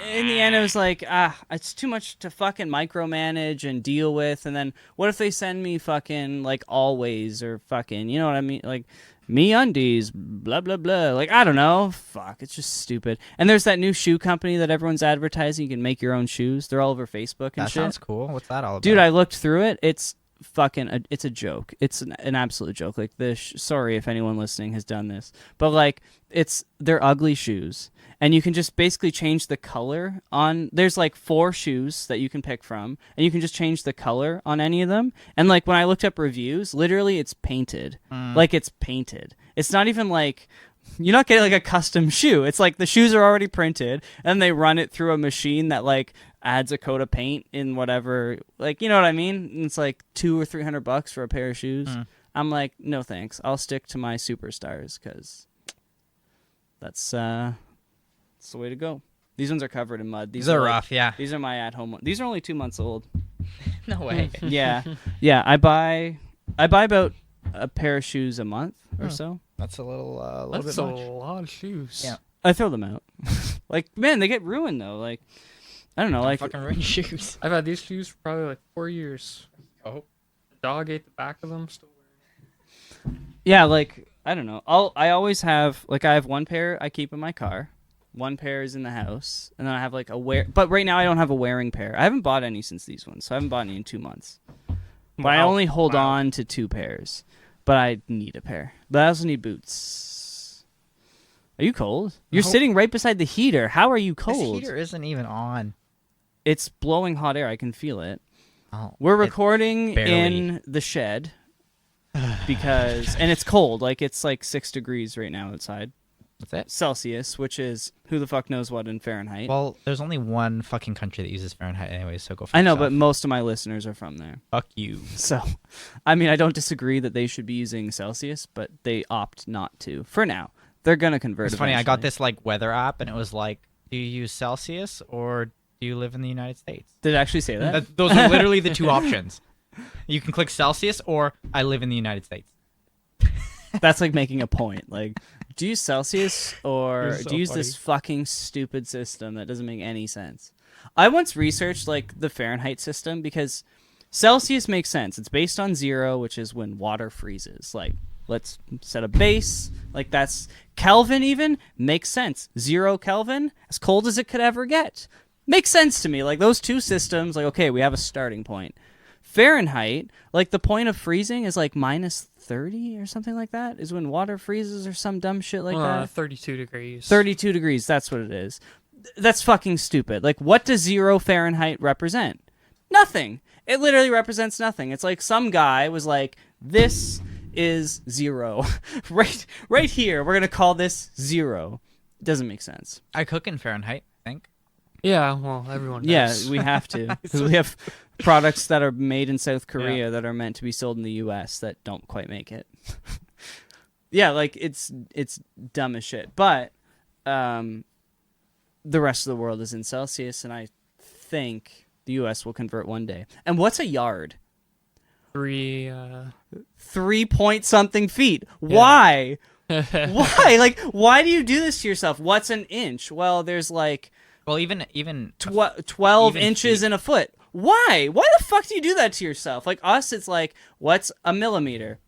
in the end it was like it's too much to fucking micromanage and deal with. And then what if they send me fucking like always or fucking, you know what I mean? Like Me undies, blah blah blah. Like, I don't know. Fuck, it's just stupid. And there's that new shoe company that everyone's advertising. You can make your own shoes. They're all over Facebook and That shit. sounds cool. What's that all about? Dude, I looked through it. It's fucking it's a joke. It's an absolute joke. Like sorry if anyone listening has done this, but like they're ugly shoes, and you can just basically change the color on. There's like 4 shoes that you can pick from, and you can just change the color on any of them. And like when I looked up reviews, literally it's painted. Like it's painted. It's not even like you're not getting like a custom shoe. It's like the shoes are already printed, and they run it through a machine that like adds a coat of paint in whatever, like, you know what I mean? And it's like $200 or $300 for a pair of shoes. I'm like, no thanks. I'll stick to my superstars because that's the way to go. These ones are covered in mud. These are like, rough, yeah. These are my at-home ones. These are only 2 months old. No way. Yeah, yeah. I buy about a pair of shoes a month or so. That's a little That's bit a much. lot of shoes. Yeah. I throw them out. Like, man, they get ruined though. Like, I don't know. Like, Fucking rain shoes. I've had these shoes for probably like 4 years. Oh. The dog ate the back of them. Still wearing. yeah, like, I don't know. I always have, like, I have one pair I keep in my car. One pair is in the house, and then I have like but right now I don't have a wearing pair. I haven't bought any since these ones, so I haven't bought any in 2 months. But I only hold on to 2 pairs. But I need a pair. But I also need boots. Are you cold? You're sitting right beside the heater. How are you cold? This heater isn't even on. It's blowing hot air. I can feel it. Oh, We're recording barely. in the shed because, and it's cold. Like, it's like 6 degrees right now outside. That's it. Celsius, which is who the fuck knows what in Fahrenheit. Well, there's only one fucking country that uses Fahrenheit anyway, so go for I know, yourself. but most of my listeners are from there. Fuck you. So, I mean, I don't disagree that they should be using Celsius, but they opt not to. For now. They're going to convert It's funny, I got eventually. this like weather app, and it was like, do you use Celsius or do you live in the United States? Did it actually say that? Those are literally the 2 options. You can click Celsius or I live in the United States. That's like making a point. Like, do you use Celsius or You're so do you use funny. this fucking stupid system that doesn't make any sense? I once researched like the Fahrenheit system because Celsius makes sense. It's based on 0, which is when water freezes. Like, let's set a base. Like, that's Kelvin even makes sense. 0 Kelvin, as cold as it could ever get. Makes sense to me. Like, those 2 systems, like, okay, we have a starting point. Fahrenheit, like, the point of freezing is like minus 30 or something like that, is when water freezes or some dumb shit like that. 32 degrees. 32 degrees, that's what it is. That's fucking stupid. Like, what does 0 Fahrenheit represent? Nothing. It literally represents nothing. It's like some guy was like, this is 0. right here, we're going to call this 0. It doesn't make sense. I cook in Fahrenheit, I think. Yeah, well, everyone Yeah, does. we have to. Because we have products that are made in South Korea that are meant to be sold in the U.S. that don't quite make it. Yeah, like, it's dumb as shit. But the rest of the world is in Celsius, and I think the U.S. will convert one day. And what's a yard? 3 3 something feet. Why? Why? Like, why do you do this to yourself? What's an inch? Well, there's like Well, even 12 even inches feet. in a foot. Why? Why the fuck do you do that to yourself? Like, us, it's like, what's a millimeter?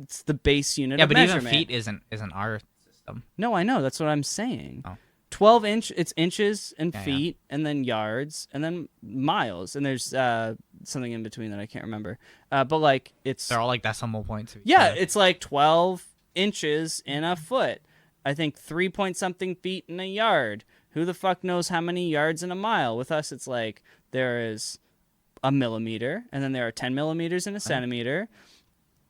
It's the base unit yeah, of but measurement. even feet isn't our system. No, I know. That's what I'm saying. Oh. 12 inch, it's inches and Yeah, feet, and then yards, and then miles. And there's something in between that I can't remember. But, like, it's... They're all like decimal points. Yeah, it's like 12 inches in a foot. I think 3 something feet in a yard. Who the fuck knows how many yards in a mile? With us, it's like there is a millimeter, and then there are 10 millimeters in a centimeter,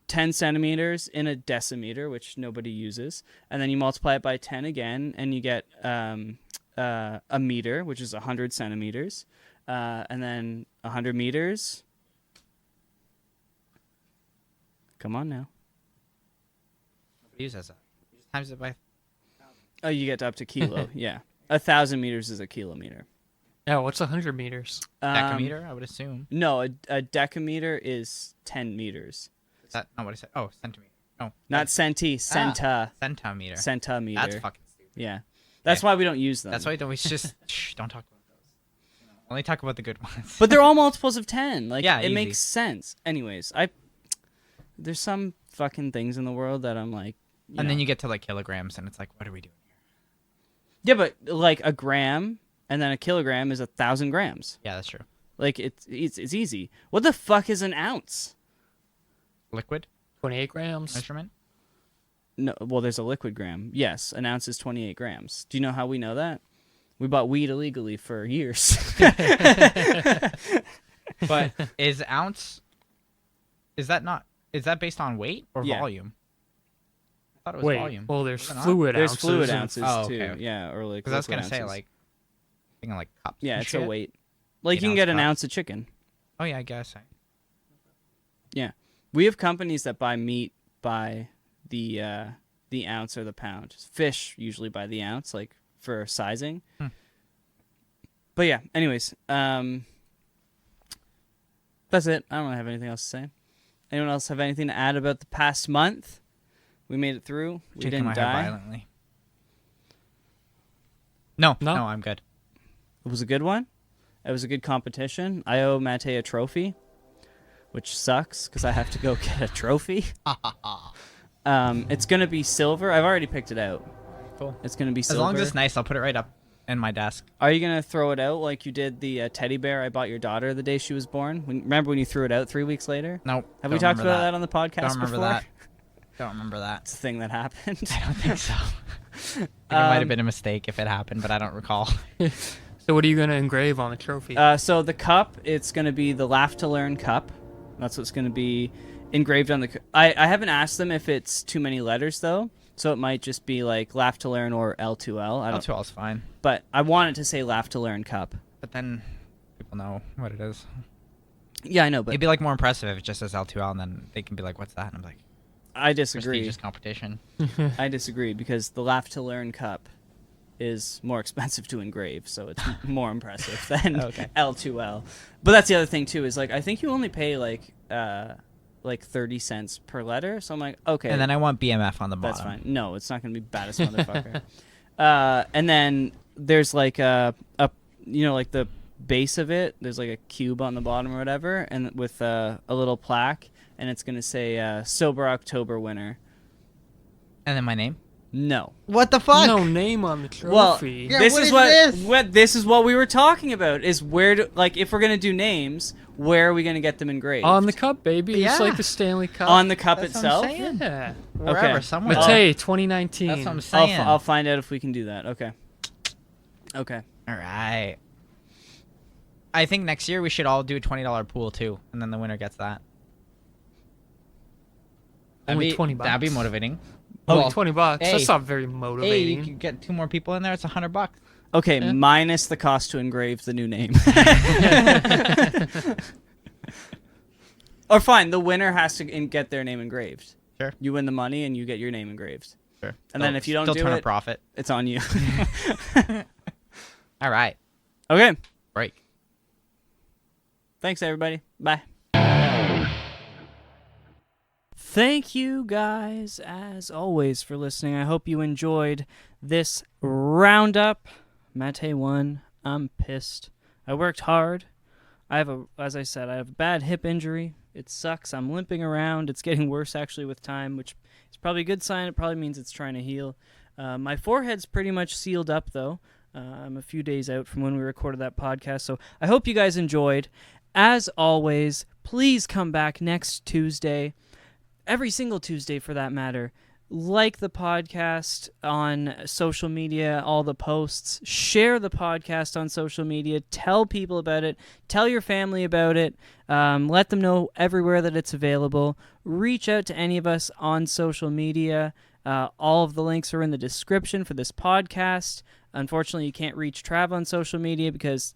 10 centimeters in a decimeter, which nobody uses, and then you multiply it by 10 again, and you get a meter, which is 100 centimeters, and then 100 meters. Come on now. Nobody uses that. You just times it by. Oh, you get up to kilo, yeah. 1,000 meters is a kilometer. Yeah, what's 100 meters? Decameter, I would assume. No, a decameter is 10 meters. Is that not what I said? Oh, centimeter. No. Not centi, centa. Centimeter. Centimeter. That's fucking stupid. Yeah. That's why we don't use them. That's why we just don't talk about those. Only talk about the good ones. But they're all multiples of 10. Like, Yeah, it easy. makes sense. Anyways, there's some fucking things in the world that I'm like, And then you get to like kilograms, and it's like, what are we doing? Yeah, but like a gram and then a kilogram is 1,000 grams. Yeah, that's true. Like it's easy. What the fuck is an ounce? Liquid 28 grams. measurement. No, well, there's a liquid gram. Yes, an ounce is 28 grams. Do you know how we know that? We bought weed illegally for years. But is that based on weight or Yeah. volume? I thought it was Wait, volume. well, there's Is it not? fluid There's ounces. fluid and- ounces Oh, too. okay, okay. Yeah, or like. Because I was liquid gonna say ounces. like, thinking like cups. Yeah, and it's shit. a weight. Like you can 8-ounce get an cups. ounce of chicken. Oh yeah, I guess. Yeah, we have companies that buy meat by the ounce or the pound. Fish usually by the ounce, like for sizing. But yeah, anyways, that's it. I don't really have anything else to say. Anyone else have anything to add about the past month? We made it through. We Shaking didn't my head die. violently. No, No? I'm good. It was a good one. It was a good competition. I owe Matej a trophy, which sucks because I have to go get a trophy. It's gonna be silver. I've already picked it out. Cool. It's gonna be As silver. long as it's nice, I'll put it right up in my desk. Are you gonna throw it out like you did the teddy bear I bought your daughter the day she was born? Remember when you threw it out 3 weeks later? Nope. Have we talked about that on the podcast Don't remember before? that. Don't remember that. It's a thing that happened. I don't think so. I think it might have been a mistake if it happened, but I don't recall. So what are you gonna engrave on the trophy? So the cup, it's gonna be the Laugh to Learn cup. That's what's gonna be engraved on the. I haven't asked them if it's too many letters though, so it might just be like Laugh to Learn or L2L. I don't. L2L's fine. But I want it to say Laugh to Learn cup. But then people know what it is. Yeah, I know, but It'd be like more impressive if it just says L2L, and then they can be like, "What's that?" And I'm like, I disagree. "Prestigious competition." I disagree because the Laugh to Learn cup is more expensive to engrave, so it's more impressive than Okay. L2L. But that's the other thing too is like I think you only pay like 30 cents per letter. So I'm like, okay, And then I want BMF on the bottom. that's fine. No, it's not going to be baddest motherfucker. And then there's like a like the base of it. There's like a cube on the bottom or whatever, and with a little plaque, and it's going to say Sober October winner. And then my name. No. What the fuck? No name on the Well, trophy. Yeah, this what is is what, this? what this is what we were talking about. Is where to, like if we're gonna do names, where are we gonna get them engraved? On the cup, baby. Yeah. It's like the Stanley Cup. On the cup That's what itself. I'm saying. Yeah. Wherever, Okay. somewhere. Matej, 2019. That's what I'm I'll, saying. I'll find out if we can do that. Okay. Okay. All right. I think next year we should all do a $20 pool too, and then the winner gets that. Only That'd be- $20. That'd be motivating. Only Well, $20. hey. That's not very Hey, you motivating. can get 2 more people in there. It's $100. Okay. Yeah. Minus the cost to engrave the new name. Or fine, the winner has to get their name engraved. Sure. You win the money and you get your name engraved. Sure. And then if you don't still do turn it- a profit. It's on you. All right. Okay. Break. Thanks, everybody. Bye. Thank you guys, as always, for listening. I hope you enjoyed this roundup. Matej won. I'm pissed. I worked hard. As I said, I have a bad hip injury. It sucks. I'm limping around. It's getting worse, actually, with time, which is probably a good sign. It probably means it's trying to heal. My forehead's pretty much sealed up, though. I'm a few days out from when we recorded that podcast, so I hope you guys enjoyed. As always, please come back next Tuesday, every single Tuesday for that matter. Like the podcast on social media, all the posts. Share the podcast on social media. Tell people about it. Tell your family about it. Let them know everywhere that it's available. Reach out to any of us on social media. All of the links are in the description for this podcast. Unfortunately, you can't reach Trav on social media because,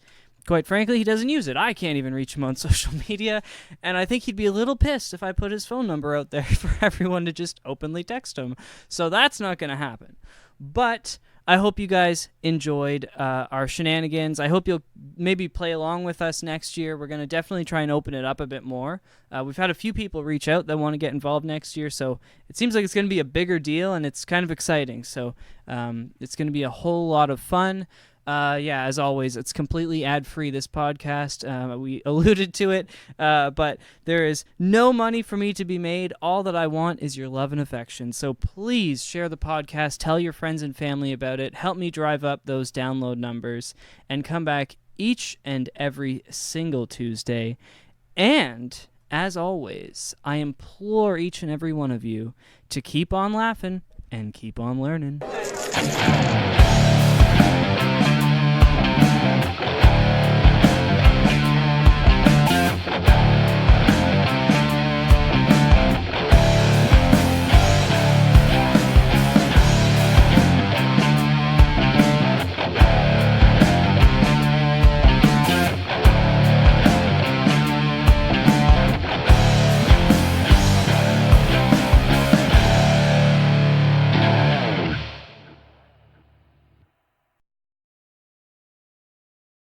quite frankly, he doesn't use it. I can't even reach him on social media, and I think he'd be a little pissed if I put his phone number out there for everyone to just openly text him. So that's not going to happen. But I hope you guys enjoyed our shenanigans. I hope you'll maybe play along with us next year. We're going to definitely try and open it up a bit more. We've had a few people reach out that want to get involved next year, so it seems like it's going to be a bigger deal, and it's kind of exciting. So it's going to be a whole lot of fun. Yeah, as always, it's completely ad-free, this podcast. We alluded to it, but there is no money for me to be made. All that I want is your love and affection. So please share the podcast, tell your friends and family about it, help me drive up those download numbers, and come back each and every single Tuesday. And, as always, I implore each and every one of you to keep on laughing and keep on learning.